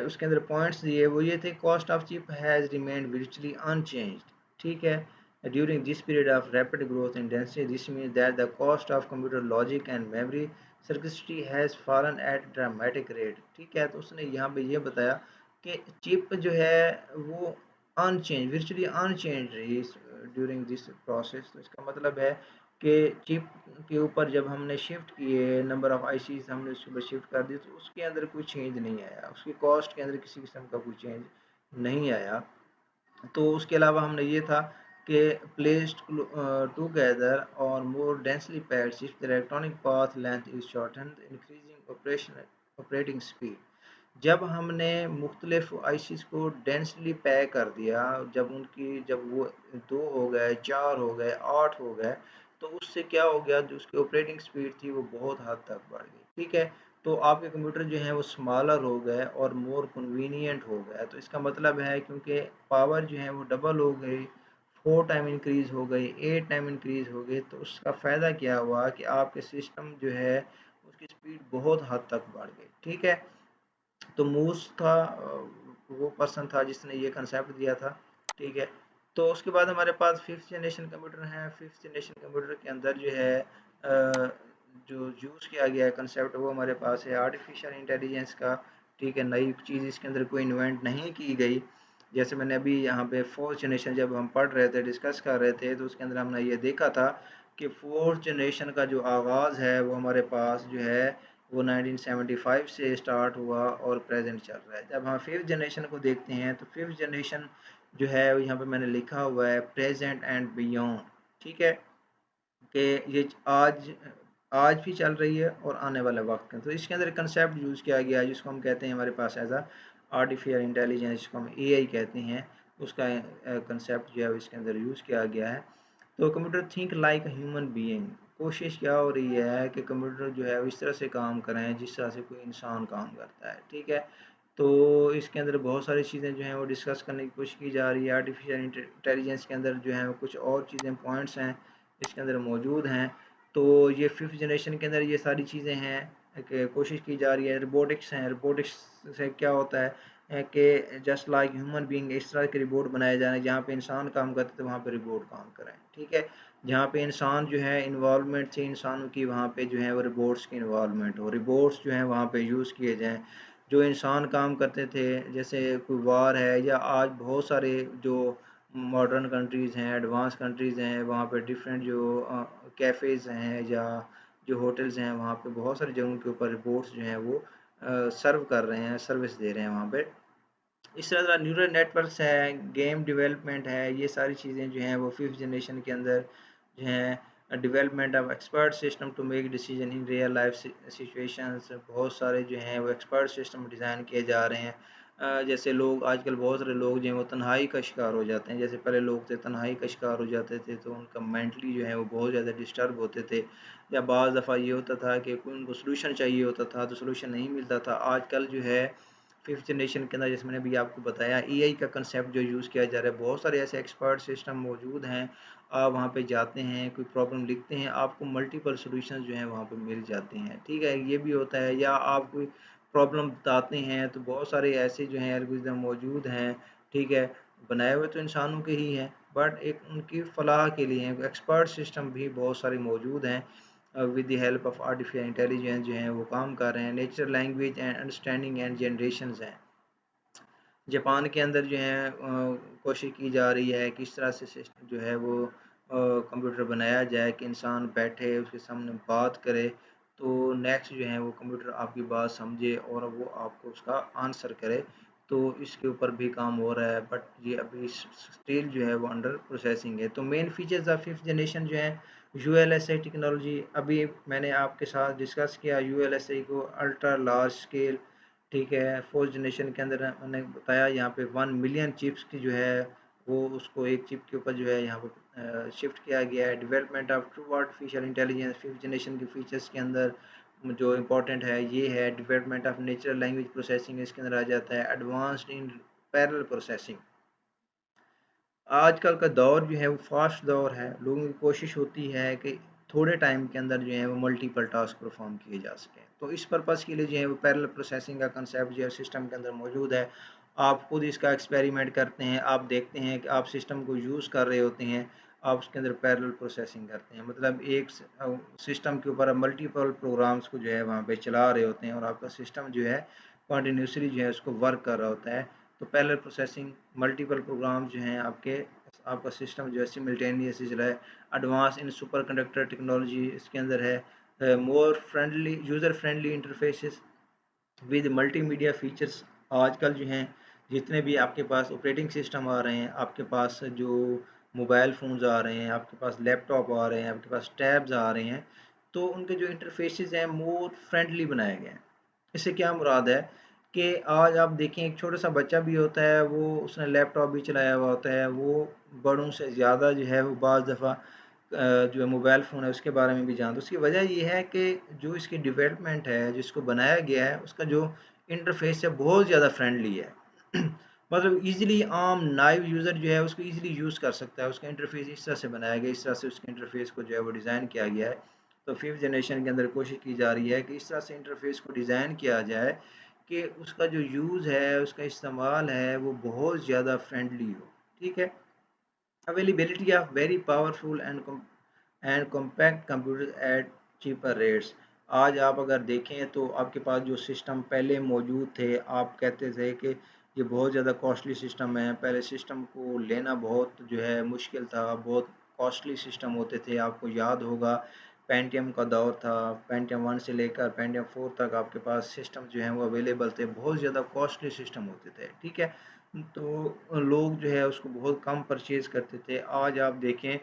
उसके अंदर पॉइंट्स दिए, वो ये थे, cost of chip has remained virtually unchanged। ठीक है? During this period of rapid growth in density, this means that the cost of computer logic and memory circuitry has fallen at dramatic rate. ठीक है? तो उसने यहाँ पे ये बताया कि चिप जो है वो अनचेंज, virtually अनचेंज रही ड्यूरिंग दिस प्रोसेस। तो इसका मतलब है कि चिप के ऊपर जब हमने शिफ्ट किए, नंबर ऑफ़ आईसीज़ हमने उसके ऊपर शिफ्ट कर दी, तो उसके अंदर कोई चेंज नहीं आया, उसकी कॉस्ट के अंदर किसी किस्म का कोई चेंज नहीं आया। तो उसके अलावा हमने ये था कि प्लेस्ड टुगेदर और more densely packed chips, the electronic path length is shortened, increasing operating speed. जब हमने मुख्तलिफ आईसीज़ को डेंसली पैक कर दिया, जब वो 2 हो गए, 4 हो गए, 8 हो गए, तो उससे क्या हो गया, जो उसकी ऑपरेटिंग स्पीड थी वो बहुत हद तक बढ़ गई। ठीक है? तो आपके कंप्यूटर जो हैं वो स्मॉलर हो गए और मोर कन्वीनियंट हो गए। तो इसका मतलब है, क्योंकि पावर जो है वो डबल हो गई, 4 टाइम इंक्रीज़ हो गई, 8 टाइम इंक्रीज़ हो गई, तो उसका फ़ायदा क्या हुआ कि आपके सिस्टम जो है उसकी स्पीड बहुत हद तक बढ़ गई। ठीक है? तो मूस था, वो पर्सन था जिसने ये कंसेप्ट दिया था। ठीक है? तो उसके बाद हमारे पास फिफ्थ जनरेशन कंप्यूटर हैं। फिफ्थ जनरेशन कंप्यूटर के अंदर जो है जो यूज़ किया गया है कंसेप्ट, वो हमारे पास है आर्टिफिशियल इंटेलिजेंस का। ठीक है? नई चीज़ इसके अंदर कोई इन्वेंट नहीं की गई। जैसे मैंने अभी यहाँ पे फोर्थ जनरेशन जब हम पढ़ रहे थे, डिस्कस कर रहे थे, तो उसके अंदर हमने ये देखा था कि फोर्थ जनरेशन का जो आगाज़ है वो हमारे पास जो है वो 1975 से स्टार्ट हुआ और प्रेजेंट चल रहा है। जब हम फिफ्थ जनरेशन को देखते हैं, तो फिफ्थ जनरेशन जो है यहाँ पे मैंने लिखा हुआ है प्रेजेंट एंड बियॉन्ड। ठीक है? कि ये आज भी चल रही है और आने वाले वक्त में। तो इसके अंदर कंसेप्ट यूज़ किया गया है जिसको हम कहते हैं हमारे पास एज आ आर्टिफिशियल इंटेलिजेंस, जिसको हम एआई कहते हैं। उसका कंसेप्ट जो है इसके अंदर यूज़ किया गया है। तो computer think like human being. कोशिश क्या हो रही है कि कंप्यूटर जो है वो इस तरह से काम करें जिस तरह से कोई इंसान काम करता है। ठीक है? तो इसके अंदर बहुत सारी चीज़ें जो हैं वो डिस्कस करने की कोशिश की जा रही है। आर्टिफिशियल इंटेलिजेंस के अंदर जो है कुछ और चीज़ें, पॉइंट्स हैं इसके अंदर मौजूद हैं। तो ये फिफ्थ जनरेशन के अंदर ये सारी चीज़ें हैं कि कोशिश की जा रही है। रोबोटिक्स हैं, रोबोटिक्स से क्या होता है कि जस्ट लाइक ह्यूमन बीइंग, इस तरह के रोबोट बनाए जा रहे हैं जहाँ पे इंसान काम करते थे वहाँ पे रोबोट काम करें। ठीक है? जहाँ पे इंसान जो है इन्वॉल्वमेंट थी इंसानों की, वहाँ पे जो है वो रोबोट्स की इन्वॉल्वमेंट हो, रोबोट्स जो हैं वहाँ पे यूज़ किए जाएँ। जो इंसान काम करते थे, जैसे कोई वार है, या आज बहुत सारे जो मॉडर्न कंट्रीज़ हैं, एडवांस कंट्रीज़ हैं, वहाँ पे डिफरेंट जो कैफ़ेज़ हैं या जो होटल्स हैं, वहाँ पे बहुत सारी जगहों के ऊपर रोबोट्स जो हैं वो सर्व कर रहे हैं, सर्विस दे रहे हैं वहाँ पे। इस तरह न्यूरल नेटवर्क्स है, गेम डेवलपमेंट है, ये सारी चीज़ें जो हैं वो फिफ्थ जनरेशन के अंदर जो हैं, development of expert system to make decision in real life situations, बहुत सारे जो हैं वो एक्सपर्ट सिस्टम डिज़ाइन किए जा रहे हैं। जैसे लोग आजकल, बहुत सारे लोग जो हैं वो तन्हाई का शिकार हो जाते हैं। जैसे पहले लोग थे तन्हाई का शिकार हो जाते थे तो उनका मेंटली जो है वो बहुत ज़्यादा डिस्टर्ब होते थे, या बाज़ दफ़ा ये होता था कि कोई उनको सोल्यूशन चाहिए होता था तो सोल्यूशन नहीं मिलता था। आजकल जो है फिफ्थ जनरेशन के अंदर, जैसे मैंने अभी आपको बताया, एआई का कंसेप्ट जो यूज़ किया जा रहा है, बहुत सारे ऐसे एक्सपर्ट सिस्टम मौजूद हैं। आप वहाँ पे जाते हैं, कोई प्रॉब्लम लिखते हैं, आपको मल्टीपल सॉल्यूशंस जो हैं वहाँ पे मिल जाते हैं। ठीक है? ये भी होता है, या आप कोई प्रॉब्लम बताते हैं तो बहुत सारे ऐसे जो हैं एल्गोरिदम मौजूद हैं। ठीक है? बनाए हुए तो इंसानों के ही हैं, बट एक उनकी फलाह के लिए एक्सपर्ट सिस्टम भी बहुत सारे मौजूद हैं, with the help of artificial intelligence जो हैं वो काम कर रहे हैं। Natural language and understanding and generations हैं। जापान के अंदर जो है कोशिश की जा रही है किस तरह से सिस्टम जो है वो कंप्यूटर बनाया जाए कि इंसान बैठे उसके सामने बात करे, तो नेक्स्ट जो है वो कंप्यूटर आपकी बात समझे और वो आपको उसका आंसर करे। तो इसके ऊपर भी काम हो रहा है, बट ये अभी स्टिल जो है वो अंडर प्रोसेसिंग है। तो main features of fifth generation जो है यूएलएसआई टेक्नोलॉजी, अभी मैंने आपके साथ डिस्कस किया यूएलएसआई को, अल्ट्रा लार्ज स्केल, ठीक है। फोर्थ जनरेशन के अंदर मैंने बताया यहाँ पे 1 मिलियन चिप्स की जो है वो उसको एक चिप के ऊपर जो है यहाँ पर शिफ्ट किया गया है। Development of true artificial intelligence fifth generation के फीचर्स के अंदर जो इम्पोर्टेंट है ये है development of natural language processing, इसके अंदर आ जाता है एडवांस्ड इन पैरेलल प्रोसेसिंग। आजकल का दौर जो है वो फास्ट दौर है, लोगों की कोशिश होती है कि थोड़े टाइम के अंदर जो है वो मल्टीपल टास्क परफॉर्म किए जा सकें। तो इस पर्पज़ के लिए जो है वो पैरेलल प्रोसेसिंग का कंसेप्ट जो है सिस्टम के अंदर मौजूद है। आप खुद इसका एक्सपेरिमेंट करते हैं, आप देखते हैं कि आप सिस्टम को यूज़ कर रहे होते हैं, आप उसके अंदर पैरेलल प्रोसेसिंग करते हैं, मतलब एक सिस्टम के ऊपर मल्टीपल प्रोग्राम्स को जो है वहाँ पे चला रहे होते हैं और आपका सिस्टम जो है कंटिन्यूसली जो है उसको वर्क कर रहा होता है। तो पैरेलल प्रोसेसिंग मल्टीपल प्रोग्राम जो हैं आपका सिस्टम जो है सिमल्टेनियसली चला है। Advance in super conductor technology इसके अंदर है। More friendly user friendly interfaces with multimedia features. आजकल जो हैं जितने भी आपके पास ऑपरेटिंग सिस्टम आ रहे हैं, आपके पास जो मोबाइल फ़ोन्स आ रहे हैं, आपके पास लैपटॉप आ रहे हैं, आपके पास टैब्स आ रहे हैं, तो उनके जो इंटरफेसेस हैं मोर फ्रेंडली बनाए गए हैं। इससे क्या मुराद है कि आज आप देखें एक छोटा सा बच्चा भी होता है, वो उसने लैपटॉप भी चलाया हुआ होता है, वो बड़ों से ज़्यादा जो है वो बाज़ दफ़ा जो है मोबाइल फ़ोन है उसके बारे में भी जानता है। उसकी वजह ये है कि जो इसकी डेवलपमेंट है, जिसको बनाया गया है, उसका जो इंटरफेस है बहुत ज़्यादा फ्रेंडली है। मतलब ईज़िली आम नाइव यूज़र जो है उसको ईज़िली यूज़ कर सकता है। उसका इंटरफेस इस तरह से बनाया गया, इस तरह से उसके इंटरफेस को जो है वो डिज़ाइन किया गया है। तो फिफ्थ जनरेशन के अंदर कोशिश की जा रही है कि इस तरह से इंटरफेस को डिज़ाइन किया जाए कि उसका जो यूज़ है, उसका इस्तेमाल है, वो बहुत ज़्यादा फ्रेंडली हो, ठीक है। Availability of very powerful and compact computer eight cheaper rates. आज आप अगर देखें तो आपके पास जो सिस्टम पहले मौजूद थे, आप कहते थे कि ये बहुत ज़्यादा कॉस्टली सिस्टम है, पहले सिस्टम को लेना बहुत जो है मुश्किल था, बहुत कॉस्टली सिस्टम होते थे। आपको याद होगा पेंटियम का दौर था, पेंटियम 1 से लेकर पेंटियम 4 तक आपके पास सिस्टम जो हैं वो अवेलेबल थे, बहुत ज़्यादा कॉस्टली सिस्टम होते थे, ठीक है। तो लोग जो है उसको बहुत कम परचेज़ करते थे। आज आप देखें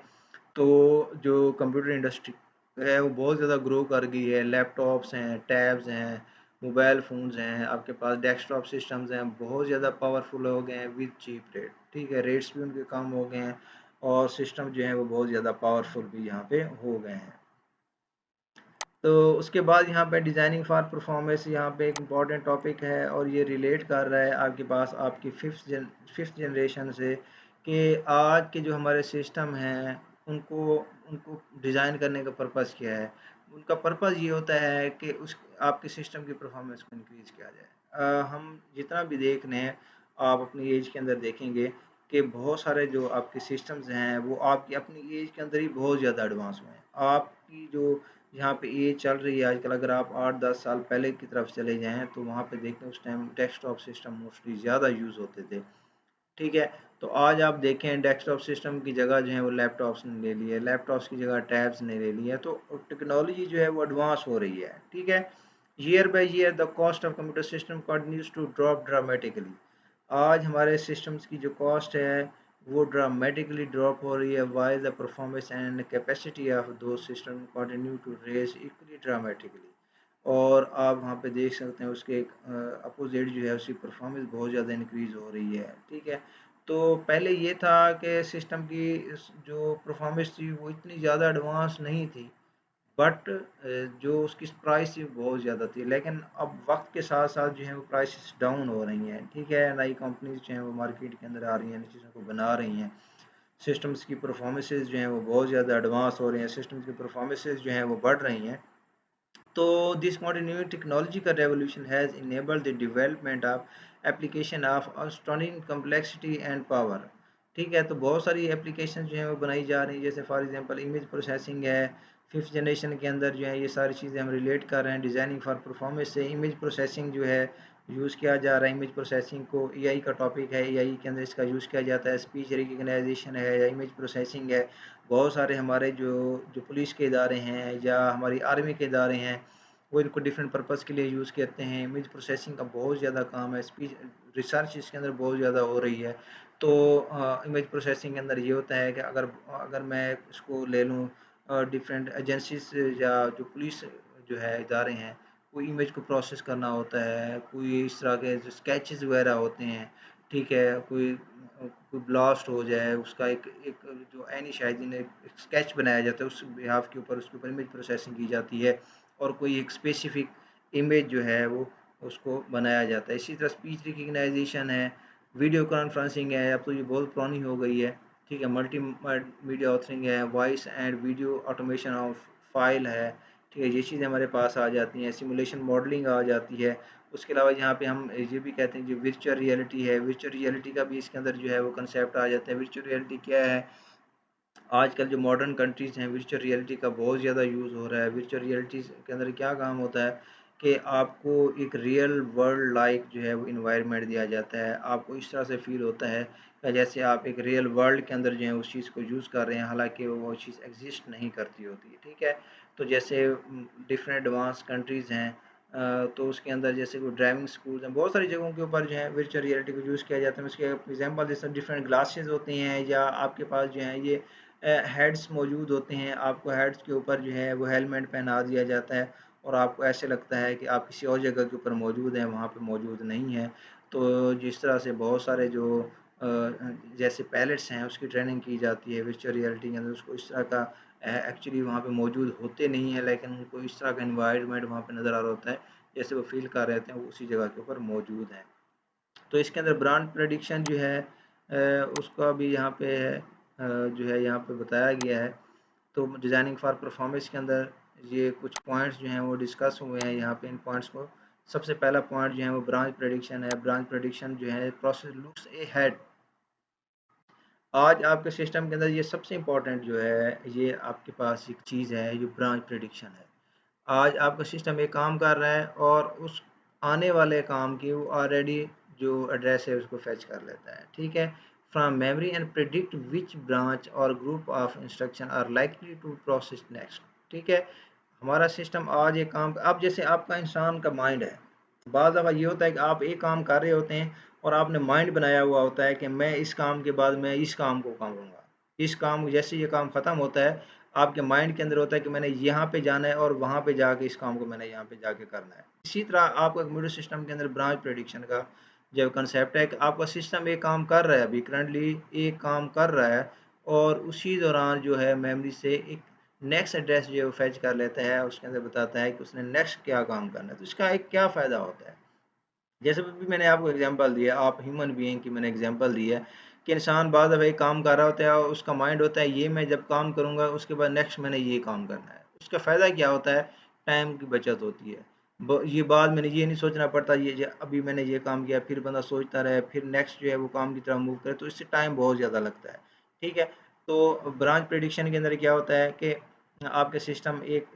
तो जो कंप्यूटर इंडस्ट्री है वो बहुत ज़्यादा ग्रो कर गई है। लैपटॉप्स हैं, टैब्स हैं, मोबाइल फ़ोन्स हैं, आपके पास डेस्कटॉप सिस्टम्स हैं, बहुत ज़्यादा पावरफुल हो गए हैं विद चीप रेट, ठीक है। रेट्स भी उनके कम हो गए हैं और सिस्टम जो है वो बहुत ज़्यादा पावरफुल भी यहाँ पे हो गए हैं। तो उसके बाद यहाँ पे डिज़ाइनिंग फॉर परफॉर्मेंस यहाँ पे एक इम्पॉर्टेंट टॉपिक है और ये रिलेट कर रहा है आपके पास आपकी फिफ्थ जनरेशन से, कि आज के जो हमारे सिस्टम हैं उनको उनको डिज़ाइन करने का पर्पज़ क्या है। उनका पर्पज़ ये होता है कि उस आपके सिस्टम की परफॉर्मेंस को इंक्रीज़ किया जाए। हम जितना भी देख रहे हैं, आप अपनी एज के अंदर देखेंगे कि बहुत सारे जो आपके सिस्टम्स हैं वो आपकी अपनी एज के अंदर ही बहुत ज़्यादा एडवांस हुए हैं। आपकी जो यहाँ पे ये चल रही है आजकल, अगर आप 8-10 साल पहले की तरफ चले जाएँ तो वहाँ पे देखें उस टाइम डेस्कटॉप सिस्टम मोस्टली ज़्यादा यूज़ होते थे, ठीक है। तो आज आप देखें डेस्कटॉप सिस्टम की जगह जो है वो लैपटॉप्स ने ले ली है, लैपटॉप्स की जगह टैब्स ने ले ली है, तो टेक्नोलॉजी जो है वो एडवांस हो रही है, ठीक है। Year by year the cost of computer system continues to drop dramatically. आज हमारे सिस्टम्स की जो कॉस्ट है वो ड्रामेटिकली ड्रॉप हो रही है, while the performance and capacity of two system continue to raise equally dramatically. और आप वहाँ पे देख सकते हैं उसके अपोजिट जो है उसकी परफॉर्मेंस बहुत ज़्यादा इंक्रीज़ हो रही है, ठीक है। तो पहले ये था कि सिस्टम की जो परफॉर्मेंस थी वो इतनी ज़्यादा एडवांस नहीं थी, बट जो उसकी प्राइस थी बहुत ज़्यादा थी, लेकिन अब वक्त के साथ साथ जो है वो प्राइसेस डाउन हो रही हैं, ठीक है। नई कंपनीज जो हैं वो मार्केट के अंदर आ रही हैं, इन चीज़ों को बना रही हैं। सिस्टम्स की परफॉर्मेंसेज जो हैं वो बहुत ज़्यादा एडवांस हो रही हैं, सिस्टम्स की परफॉर्मेंसेज जो हैं वो बढ़ रही हैं। तो this continuing technological revolution has enabled the development of application of astonishing complexity and power, ठीक है। तो बहुत सारी एप्लीकेशन जो हैं वो बनाई जा रही हैं, जैसे फॉर एग्जांपल इमेज प्रोसेसिंग है। फिफ्थ जनरेशन के अंदर जो है ये सारी चीज़ें हम रिलेट कर रहे हैं डिज़ाइनिंग फॉर परफॉर्मेंस से। इमेज प्रोसेसिंग जो है यूज़ किया जा रहा है। इमेज प्रोसेसिंग को एआई का टॉपिक है, एआई के अंदर इसका यूज़ किया जाता है। स्पीच रिकग्नाइजेशन है या इमेज प्रोसेसिंग है। बहुत सारे हमारे जो जो पुलिस के इदारे हैं या हमारी आर्मी के इदारे हैं, वो इनको डिफरेंट पर्पज़ के लिए यूज़ करते हैं। इमेज प्रोसेसिंग का बहुत ज़्यादा काम है। स्पीच रिसर्च इसके अंदर बहुत ज़्यादा हो रही है। तो इमेज प्रोसेसिंग के अंदर ये होता है कि अगर अगर मैं इसको ले लूँ, डिफरेंट एजेंसीज या जो पुलिस जो है इदारे हैं, कोई इमेज को प्रोसेस करना होता है, कोई इस तरह के जो स्केचेस वगैरह होते हैं, ठीक है, कोई कोई ब्लास्ट हो जाए, उसका एक एक जो ऐनी शायद ने एक स्केच बनाया जाता है, उस बिहाफ के ऊपर उसके ऊपर इमेज प्रोसेसिंग की जाती है और कोई एक स्पेसिफिक इमेज जो है वो उसको बनाया जाता है। इसी तरह स्पीच रिकग्नाइजेशन है, वीडियो कॉन्फ्रेंसिंग है, अब तो ये बहुत पुरानी हो गई है, ठीक है, मल्टी मीडिया ऑथरिंग है, voice and video automation of file है, ठीक है, ये चीज़ें हमारे पास आ जाती हैं। सिमुलेशन मॉडलिंग आ जाती है। उसके अलावा यहाँ पे हम ये भी कहते हैं जो वर्चुअल रियलिटी है, वर्चुअल रियलिटी का भी इसके अंदर जो है वो कंसेप्ट आ जाता है। वर्चुअल रियलिटी क्या है? आजकल जो मॉडर्न कंट्रीज़ हैं, वर्चुअल रियलिटी का बहुत ज़्यादा यूज़ हो रहा है। वर्चुअल रियलिटी के अंदर क्या काम होता है कि आपको एक रियल वर्ल्ड लाइक जो है वो एनवायरनमेंट दिया जाता है। आपको इस तरह से फ़ील होता है कि जैसे आप एक रियल वर्ल्ड के अंदर जो है उस चीज़ को यूज़ कर रहे हैं, हालाँकि वो चीज़ एग्ज़िस्ट नहीं करती होती है, ठीक है? तो जैसे डिफरेंट एडवांस कंट्रीज़ हैं, तो उसके अंदर जैसे कोई ड्राइविंग स्कूल हैं, बहुत सारी जगहों के ऊपर जो है वर्चुअल रियलिटी को यूज़ किया जाता है। उसके एग्ज़ाम्पल जैसे डिफरेंट ग्लासेस होते हैं या आपके पास जो है ये हेड्स मौजूद होते हैं। आपको हेड्स के ऊपर जो है वो हेलमेट पहना दिया जाता है और आपको ऐसे लगता है कि आप किसी और जगह के ऊपर मौजूद हैं, वहाँ पे मौजूद नहीं है। तो जिस तरह से बहुत सारे जो जैसे पायलट्स हैं उसकी ट्रेनिंग की जाती है वर्चुअल रियलिटी के अंदर, उसको इस तरह का एक्चुअली वहाँ पे मौजूद होते नहीं हैं, लेकिन उनको इस तरह का एनवायरनमेंट वहाँ पे नज़र आ रहा होता है जैसे वो फील कर रहे थे वो उसी जगह के ऊपर मौजूद हैं। तो इसके अंदर ब्रांड प्रेडिक्शन जो है उसका भी यहाँ पे जो है यहाँ पे बताया गया है। तो डिज़ाइनिंग फॉर परफॉर्मेंस के अंदर ये कुछ पॉइंट्स जो हैं वो डिस्कस हुए हैं यहाँ पे। इन पॉइंट्स को सबसे पहला पॉइंट जो है वो ब्रांच प्रेडिक्शन है। ब्रांच प्रेडिक्शन जो है प्रोसेस लुक्स ए हेड। आज आपके सिस्टम के अंदर ये सबसे इम्पोर्टेंट जो है, ये आपके पास एक चीज़ है जो ब्रांच प्रेडिक्शन है। आज आपका सिस्टम एक काम कर रहा है और उस आने वाले काम की वो ऑलरेडी जो एड्रेस है उसको फेच कर लेता है, ठीक है, from memory and predict which branch or group of instruction are likely to process next, ठीक है। हमारा सिस्टम आज एक काम, अब जैसे आपका इंसान का माइंड है, बाज़ दफ़ा ये होता है कि आप एक काम कर रहे होते हैं और आपने माइंड बनाया हुआ होता है कि मैं इस काम के बाद मैं इस काम को करूँगा। इस काम जैसे ये काम ख़त्म होता है, आपके माइंड के अंदर होता है कि मैंने यहाँ पे जाना है और वहाँ पे जाके इस काम को मैंने यहाँ पे जाके करना है। इसी तरह आपका कंप्यूटर सिस्टम के अंदर ब्रांच प्रेडिक्शन का जो कंसेप्ट है कि आपका सिस्टम एक काम कर रहा है, अभी करंटली एक काम कर रहा है और उसी दौरान जो है मेमोरी से एक नेक्स्ट एड्रेस जो है वो फेच कर लेता है, उसके अंदर बताता है कि उसने नेक्स्ट क्या काम करना है। तो इसका एक क्या फ़ायदा होता है? जैसे भी मैंने आपको एग्जांपल दिया, आप ह्यूमन बीइंग की मैंने एग्जांपल दी है कि इंसान बाद में एक काम कर रहा होता है और उसका माइंड होता है ये मैं जब काम करूँगा उसके बाद नेक्स्ट मैंने ये काम करना है। उसका फ़ायदा क्या होता है? टाइम की बचत होती है। ये बाद मैंने ये नहीं सोचना पड़ता, ये अभी मैंने ये काम किया फिर बंदा सोचता रहे फिर नेक्स्ट जो है वो काम की तरफ मूव करे, तो इससे टाइम बहुत ज़्यादा लगता है, ठीक है। तो ब्रांच प्रेडिक्शन के अंदर क्या होता है कि आपके सिस्टम एक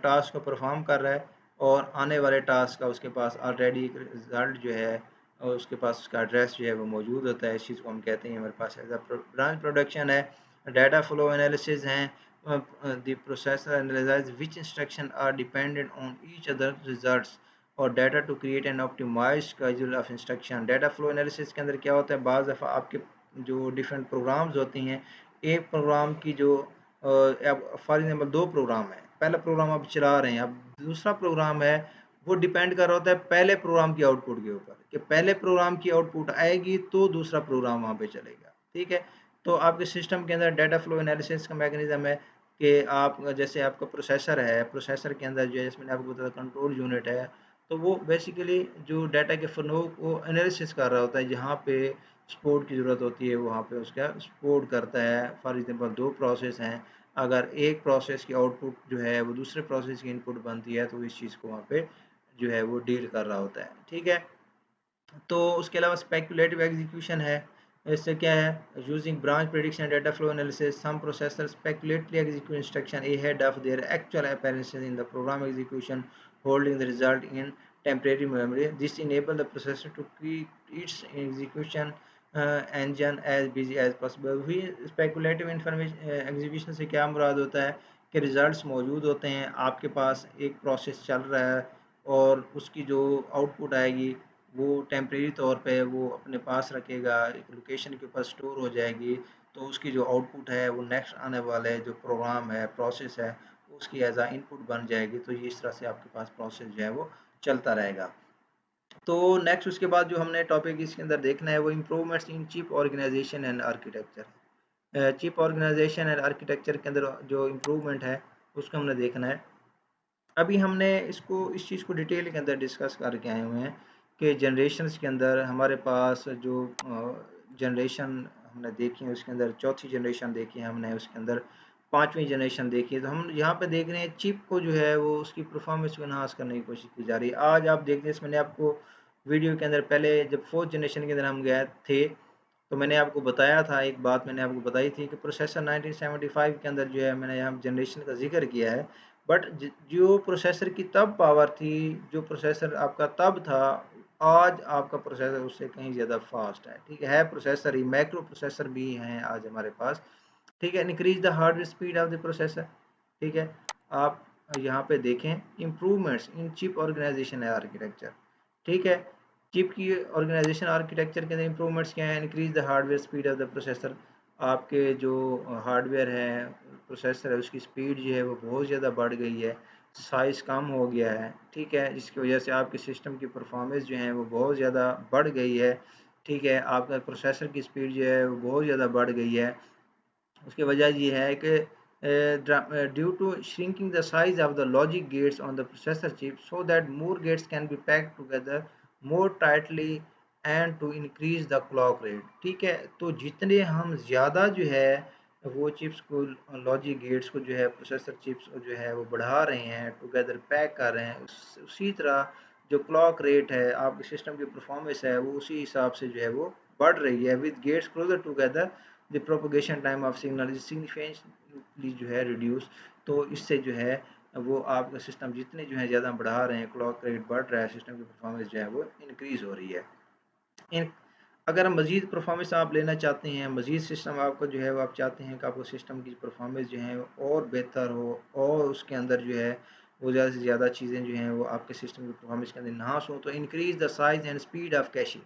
टास्क को परफॉर्म कर रहा है और आने वाले टास्क का उसके पास ऑलरेडी एक रिज़ल्ट जो है और उसके पास उसका एड्रेस जो है वो मौजूद होता है। इस चीज़ को हम कहते हैं हमारे पास एज अ ब्रांच प्रोडक्शन है। डाटा फ्लो एनालिसिस हैं, the processor analyse which instruction are dependent on each other results और data to create an optimised schedule of instruction. Data flow analysis के अंदर क्या होता है, बाज़ दफ़ा आपके जो डिफरेंट प्रोग्राम्स होती हैं, एक प्रोग्राम की जो फॉर एग्जाम्पल दो प्रोग्राम है, पहला प्रोग्राम आप चला रहे हैं, अब दूसरा प्रोग्राम है, वो डिपेंड कर रहा होता है पहले प्रोग्राम की आउटपुट के ऊपर कि पहले प्रोग्राम की आउटपुट आएगी तो दूसरा प्रोग्राम वहाँ पे चलेगा, ठीक है। तो आपके सिस्टम के अंदर डाटा फ्लो एनालिसिस का मैकेनिज्म है कि आप जैसे आपका प्रोसेसर है, प्रोसेसर के अंदर जो है जैसे मैंने आपको बताया कंट्रोल यूनिट है, तो वो बेसिकली जो डाटा के फ्लो को एनालिसिस कर रहा होता है, जहाँ पे सपोर्ट की ज़रूरत होती है वहाँ पे उसका सपोर्ट करता है। फॉर एग्जांपल दो प्रोसेस हैं, अगर एक प्रोसेस की आउटपुट जो है वो दूसरे प्रोसेस की इनपुट बनती है तो इस चीज़ को वहाँ पे जो है वो डील कर रहा होता है, ठीक है। तो उसके अलावा स्पेकुलेटिव एग्जीक्यूशन है। इससे क्या है, using branch prediction data flow analysis some processor speculatively execute instruction ahead of their actual appearances in the program execution, holding the result in temporary memory. This enable the processor to keep its execution engine as busy as possible. हुई speculative information execution से क्या मुराद होता है कि results मौजूद होते हैं, आपके पास एक प्रोसेस चल रहा है और उसकी जो आउटपुट आएगी वो टेम्परेरी तौर पे वो अपने पास रखेगा, एक लोकेशन के ऊपर स्टोर हो जाएगी, तो उसकी जो आउटपुट है वो नेक्स्ट आने वाले जो प्रोग्राम है, प्रोसेस है, उसकी एज आ इनपुट बन जाएगी। तो ये इस तरह से आपके पास प्रोसेस जो है वो चलता रहेगा। तो नेक्स्ट उसके बाद जो हमने टॉपिक इसके अंदर देखना है वो improvements in chip organisation and architecture. Chip organisation and architecture के अंदर जो इम्प्रूवमेंट है उसको हमने देखना है। अभी हमने इस चीज़ को डिटेल के अंदर डिस्कस करके आए हुए हैं कि जनरेशन्स के अंदर हमारे पास जो जनरेशन हमने देखी है उसके अंदर चौथी जनरेशन देखी है हमने, उसके अंदर पांचवी जनरेशन देखी है। तो हम यहाँ पे देख रहे हैं चिप को जो है वो उसकी परफॉर्मेंस को इनहांस करने की कोशिश की जा रही है। आज आप देखते हैं, मैंने आपको वीडियो के अंदर पहले जब फोर्थ जनरेशन के अंदर हम गए थे तो मैंने आपको बताया था, एक बात मैंने आपको बताई थी कि प्रोसेसर 1975 के अंदर जो है मैंने यहाँ जनरेशन का जिक्र किया है, बट जो प्रोसेसर की तब पावर थी, जो प्रोसेसर आपका तब था, आज आपका प्रोसेसर उससे कहीं ज़्यादा फास्ट है। ठीक है, प्रोसेसर ही माइक्रो प्रोसेसर भी हैं आज हमारे पास। ठीक है, increase the hardware speed of the processor. ठीक है, आप यहाँ पे देखें improvements in chip organisation architecture. ठीक है, चिप की ऑर्गेनाइजेशन आर्किटेक्चर के अंदर इम्प्रूवमेंट्स क्या है? Increase the hardware speed of the processor. आपके जो हार्डवेयर है, प्रोसेसर है, उसकी स्पीड जो है वो बहुत ज़्यादा बढ़ गई है, साइज़ कम हो गया है। ठीक है, जिसकी वजह से आपके सिस्टम की परफॉर्मेंस जो है वो बहुत ज़्यादा बढ़ गई है। ठीक है, आपका प्रोसेसर की स्पीड जो है वो बहुत ज़्यादा बढ़ गई है। उसकी वजह ये है कि due to shrinking the size of the logic gates on the processor chip so that more gates can be packed together more tightly and to increase the clock rate. ठीक है, तो जितने हम ज़्यादा जो है वो चिप्स को, लॉजिक गेट्स को जो है, प्रोसेसर चिप्स को जो है वो बढ़ा रहे हैं, टुगेदर पैक कर रहे हैं, उसी तरह जो क्लॉक रेट है, आपके सिस्टम की परफॉर्मेंस है, वो उसी हिसाब से जो है वो बढ़ रही है। With gates closer together the propagation time of signal is significantly जो है रिड्यूस। तो इससे जो है वो आपका सिस्टम जितने जो है ज़्यादा बढ़ा रहे हैं, क्लॉक रेट बढ़ रहा है, सिस्टम की परफॉर्मेंस जो है वो इंक्रीज़ हो रही है। इन अगर मज़ीद परफॉर्मेंस आप लेना चाहते हैं, मज़ीद सिस्टम आपको जो है वो आप चाहते हैं कि आपको सिस्टम की परफॉर्मेंस जो है और बेहतर हो और उसके अंदर जो है वो ज़्यादा से ज़्यादा चीज़ें जो हैं वो आपके सिस्टम की परफॉर्मेंस के अंदर इन्हांस हो, तो increase the size and speed of cache.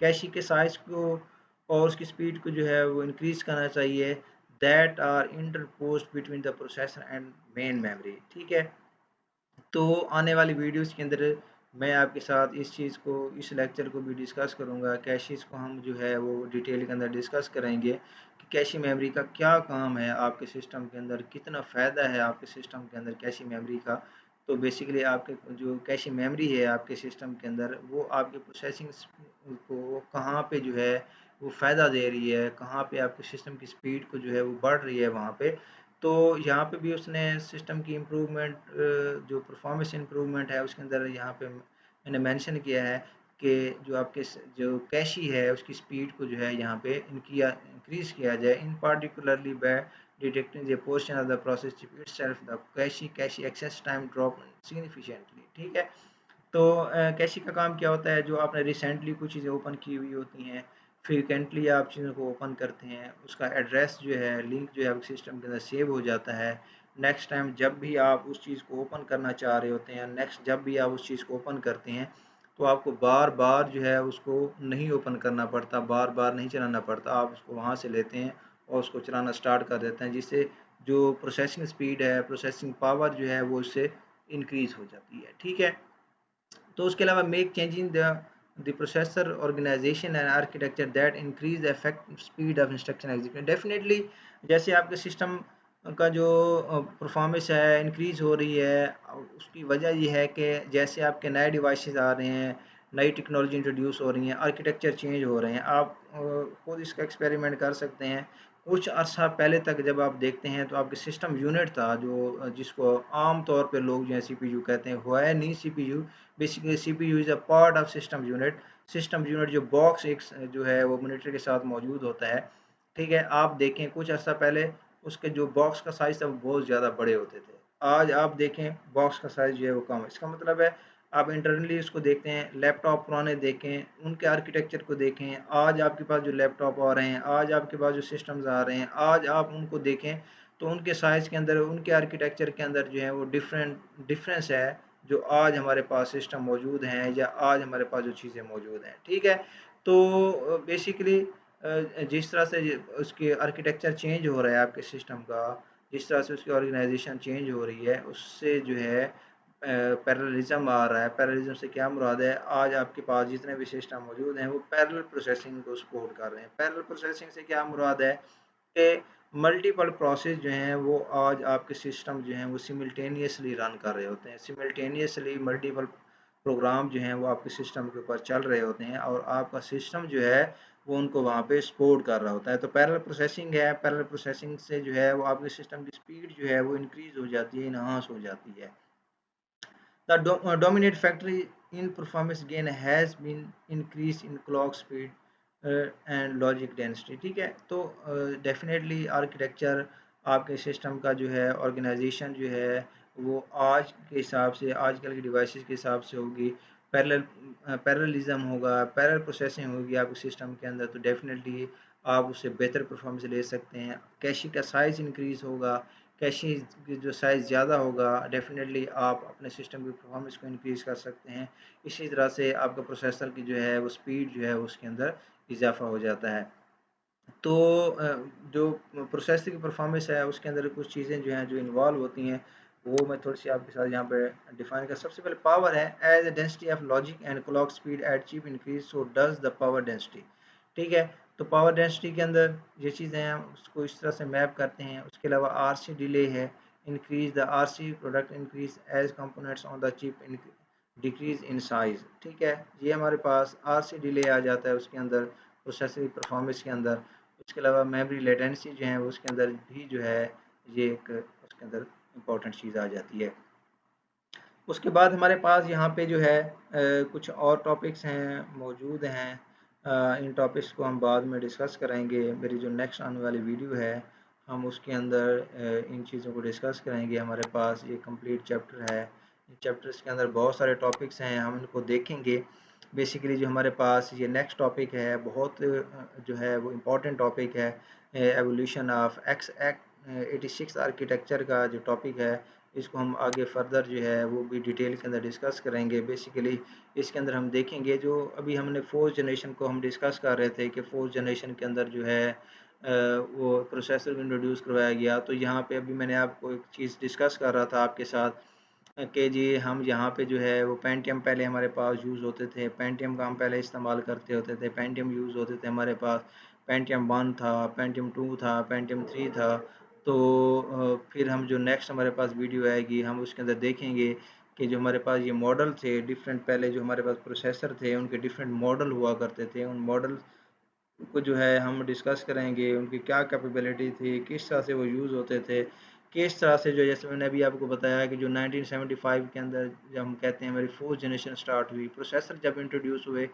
Cache के साइज़ को और उसकी स्पीड को जो है वो इंक्रीज़ करना चाहिए, that are interposed between the processor and main memory. ठीक है, तो आने वाली वीडियोस के अंदर मैं आपके साथ इस चीज़ को, इस लेक्चर को भी डिस्कस करूंगा। कैशेस को हम जो है वो डिटेल के अंदर डिस्कस करेंगे कि कैशी मेमोरी का क्या काम है आपके सिस्टम के अंदर, कितना फ़ायदा है आपके सिस्टम के अंदर कैशी मेमोरी का। तो बेसिकली आपके जो कैशी मेमोरी है आपके सिस्टम के अंदर, वो आपके प्रोसेसिंग को कहाँ पे जो है वो फ़ायदा दे रही है, कहाँ पे आपके सिस्टम की स्पीड को जो है वो बढ़ रही है वहाँ पे। तो यहाँ पे भी उसने सिस्टम की इम्प्रूवमेंट, जो परफॉर्मेंस इम्प्रूवमेंट है उसके अंदर यहाँ पे मैंने मेंशन किया है कि जो आपके जो कैशी है उसकी स्पीड को जो है यहाँ पे इंक्रीज किया जाए, in particularly by detecting the portion of the process chip itself the cache access time drop significantly. ठीक है, तो कैशी का काम क्या होता है? जो आपने रिसेंटली कुछ चीज़ें ओपन की हुई होती हैं, फ्रीक्वेंटली आप चीज़ों को ओपन करते हैं, उसका एड्रेस जो है, लिंक जो है आपके सिस्टम के अंदर सेव हो जाता है। नेक्स्ट टाइम जब भी आप उस चीज़ को ओपन करना चाह रहे होते हैं, नेक्स्ट जब भी आप उस चीज़ को ओपन करते हैं, तो आपको बार बार जो है उसको नहीं ओपन करना पड़ता, बार बार नहीं चलाना पड़ता। आप उसको वहाँ से लेते हैं और उसको चलाना स्टार्ट कर देते हैं, जिससे जो प्रोसेसिंग स्पीड है, प्रोसेसिंग पावर जो है वो उससे इंक्रीज़ हो जाती है। ठीक है, तो उसके अलावा make changing the processor organisation and architecture that increase the effect speed of instruction execution. Definitely जैसे आपके सिस्टम का जो परफॉर्मेंस है इंक्रीज हो रही है, उसकी वजह यह है कि जैसे आपके नए डिवाइसेस आ रहे हैं, नई टेक्नोलॉजी इंट्रोड्यूस हो रही हैं, आर्किटेक्चर चेंज हो रहे हैं। आप खुद इसका एक्सपेरिमेंट कर सकते हैं। कुछ अर्सा पहले तक जब आप देखते हैं तो आपके सिस्टम यूनिट था जो जिसको आम तौर पे लोग जो है सीपीयू कहते हैं, वो है नहीं CPU. Basically CPU is a part of system unit. System unit जो बॉक्स एक जो है वो मॉनिटर के साथ मौजूद होता है। ठीक है, आप देखें कुछ अर्सा पहले उसके जो बॉक्स का साइज़ था वो बहुत ज़्यादा बड़े होते थे। आज आप देखें बॉक्स का साइज़ जो है वो कम है। इसका मतलब है आप इंटरनली उसको देखते हैं, लैपटॉप पुराने देखें, उनके आर्किटेक्चर को देखें, आज आपके पास जो लैपटॉप आ रहे हैं, आज आपके पास जो सिस्टम्स आ रहे हैं, आज आप उनको देखें तो उनके साइज़ के अंदर, उनके आर्किटेक्चर के अंदर जो है वो डिफरेंस है, जो आज हमारे पास सिस्टम मौजूद हैं या आज हमारे पास जो चीज़ें मौजूद हैं, ठीक है। तो बेसिकली जिस तरह से उसके आर्किटेक्चर चेंज हो रहा है आपके सिस्टम का, जिस तरह से उसकी ऑर्गेनाइजेशन चेंज हो रही है, उससे जो है पैरेललिज्म आ रहा है। पैरेललिज्म से क्या मुराद है, आज आपके पास जितने भी सिस्टम मौजूद हैं वो पैरेलल प्रोसेसिंग को सपोर्ट कर रहे हैं। पैरेलल प्रोसेसिंग से क्या मुराद है कि मल्टीपल प्रोसेस जो हैं वो आज आपके सिस्टम जो हैं वो सिमिल्टेनियसली रन कर रहे होते हैं। सिमिल्टेनियसली मल्टीपल प्रोग्राम जो हैं वो आपके सिस्टम के ऊपर चल रहे होते हैं और आपका सिस्टम जो है वो उनको वहाँ पे सपोर्ट कर रहा होता है। तो पैरेलल प्रोसेसिंग है, पैरेलल प्रोसेसिंग से जो है वो आपके सिस्टम की स्पीड जो है वो इंक्रीज़ हो जाती है, इनहांस हो जाती है। The dominant factor in performance gain has been increase in clock speed and logic density, ठीक है। तो डेफिनेटली आर्किटेक्चर आपके सिस्टम का जो है ऑर्गेनाइजेशन जो है वो आज के हिसाब से, आजकल के डिवाइसेस के हिसाब से होगी। पैरेललिज्म होगा, पैरेलल प्रोसेसिंग होगी आपके सिस्टम के अंदर, तो डेफिनेटली आप उससे बेहतर परफॉर्मेंस ले सकते हैं। कैशे का साइज़ इंक्रीज़ होगा, कैशे की जो साइज़ ज़्यादा होगा, डेफिनेटली आप अपने सिस्टम की परफॉर्मेंस को इंक्रीज़ कर सकते हैं। इसी तरह से आपका प्रोसेसर की जो है वो स्पीड जो है उसके अंदर इजाफा हो जाता है। तो जो प्रोसेसर की परफॉर्मेंस है उसके अंदर कुछ चीज़ें जो हैं जो इन्वॉल्व होती हैं, वो मैं थोड़ी सी आपके साथ यहाँ पे डिफाइन कर। सबसे पहले पावर है, as the density of logic and clock speed at chip increase so does the power density, ठीक है। तो पावर डेंसिटी के अंदर ये चीज़ें हैं उसको इस तरह से मैप करते हैं। उसके अलावा आरसी डिले है, increase the RC product increase as components on the chip decrease in size, ठीक है। ये हमारे पास आरसी डिले आ जाता है उसके अंदर, प्रोसेसर की परफॉर्मेंस के अंदर। उसके अलावा मेमोरी लेटेंसी जो है उसके अंदर भी जो है ये एक उसके अंदर इम्पोर्टेंट चीज़ आ जाती है। उसके बाद हमारे पास यहाँ पे जो है कुछ और टॉपिक्स हैं मौजूद हैं। इन टॉपिक्स को हम बाद में डिस्कस करेंगे। मेरी जो नेक्स्ट आने वाली वीडियो है हम उसके अंदर इन चीज़ों को डिस्कस करेंगे। हमारे पास ये कंप्लीट चैप्टर है, इन चैप्टर्स के अंदर बहुत सारे टॉपिक्स हैं, हम इनको देखेंगे। बेसिकली जो हमारे पास ये नेक्स्ट टॉपिक है बहुत जो है वो इम्पोर्टेंट टॉपिक है, एवोल्यूशन ऑफ x86 आर्किटेक्चर का जो टॉपिक है, इसको हम आगे फर्दर जो है वो भी डिटेल के अंदर डिस्कस करेंगे। बेसिकली इसके अंदर हम देखेंगे जो अभी हमने फोर्थ जनरेशन को हम डिस्कस कर रहे थे कि फोर्थ जनरेशन के अंदर जो है वो प्रोसेसर को इंट्रोड्यूस करवाया गया। तो यहाँ पे अभी मैंने आपको एक चीज़ डिस्कस कर रहा था आपके साथ कि जी हम यहाँ पे जो है वो पेंटियम पहले हमारे पास यूज़ होते थे, पेंटियम का हम पहले इस्तेमाल करते होते थे, पेंटियम यूज़ होते थे हमारे पास, पेंटियम 1 था, पेंटियम 2 था, पेंटियम 3 था। तो फिर हम जो नेक्स्ट हमारे पास वीडियो आएगी हम उसके अंदर देखेंगे कि जो हमारे पास ये मॉडल थे डिफरेंट, पहले जो हमारे पास प्रोसेसर थे उनके डिफरेंट मॉडल हुआ करते थे। उन मॉडल को जो है हम डिस्कस करेंगे, उनकी क्या कैपेबिलिटी थी, किस तरह से वो यूज़ होते थे, किस तरह से जो, जैसे मैंने अभी आपको बताया कि जो 1975 के अंदर जब हम कहते हैं हमारी फोर्थ जनरेशन स्टार्ट हुई, प्रोसेसर जब इंट्रोड्यूस हुए,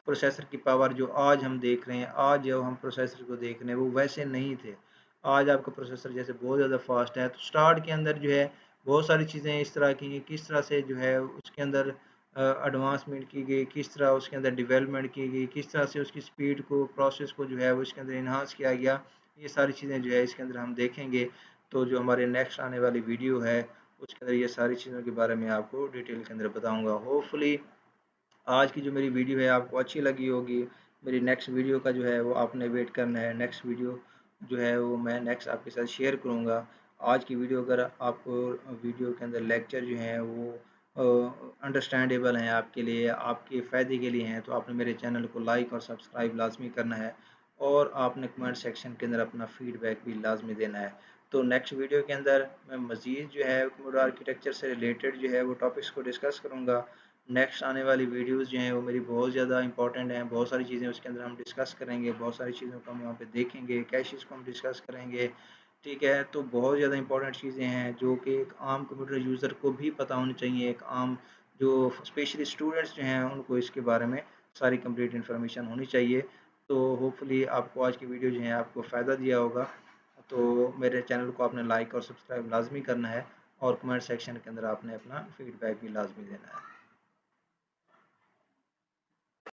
प्रोसेसर की पावर जो आज हम देख रहे हैं, आज जो हम प्रोसेसर को देख रहे हैं वो वैसे नहीं थे। आज आपका प्रोसेसर जैसे बहुत ज़्यादा फास्ट है। तो स्टार्ट के अंदर जो है बहुत सारी चीज़ें इस तरह की, किस तरह से जो है उसके अंदर एडवांसमेंट की गई, किस तरह उसके अंदर डेवलपमेंट की गई, किस तरह से उसकी स्पीड को, प्रोसेस को जो है वो इसके अंदर इन्हांस किया गया, ये सारी चीज़ें जो है इसके अंदर हम देखेंगे। तो जो हमारे नेक्स्ट आने वाली वीडियो है उसके अंदर ये सारी चीज़ों के बारे में आपको डिटेल के अंदर बताऊंगा। होपफुली आज की जो मेरी वीडियो है आपको अच्छी लगी होगी। मेरी नेक्स्ट वीडियो का जो है वो आपने वेट करना है। नेक्स्ट वीडियो जो है वो मैं नेक्स्ट आपके साथ शेयर करूँगा। आज की वीडियो अगर आपको, वीडियो के अंदर लेक्चर जो हैं वो अंडरस्टैंडेबल हैं आपके लिए, आपके फ़ायदे के लिए हैं, तो आपने मेरे चैनल को लाइक और सब्सक्राइब लाजमी करना है और आपने कमेंट सेक्शन के अंदर अपना फ़ीडबैक भी लाजमी देना है। तो नेक्स्ट वीडियो के अंदर मैं मज़ीद जो है कंप्यूटर आर्किटेक्चर से रिलेटेड जो है वो टॉपिक्स को डिस्कस करूँगा। नेक्स्ट आने वाली वीडियोस जो हैं वो मेरी बहुत ज़्यादा इंपॉर्टेंट हैं, बहुत सारी चीज़ें उसके अंदर हम डिस्कस करेंगे, बहुत सारी चीज़ों को हम वहाँ पे देखेंगे, कैशेस को हम डिस्कस करेंगे, ठीक है। तो बहुत ज़्यादा इंपॉर्टेंट चीज़ें हैं जो कि एक आम कंप्यूटर यूज़र को भी पता होनी चाहिए, एक आम जो स्पेशली स्टूडेंट्स जो हैं उनको इसके बारे में सारी कंप्लीट इन्फॉर्मेशन होनी चाहिए। तो होपफुली आपको आज की वीडियो जो है आपको फ़ायदा दिया होगा। तो मेरे चैनल को आपने लाइक और सब्सक्राइब लाजमी करना है और कमेंट सेक्शन के अंदर आपने अपना फीडबैक भी लाजमी देना है।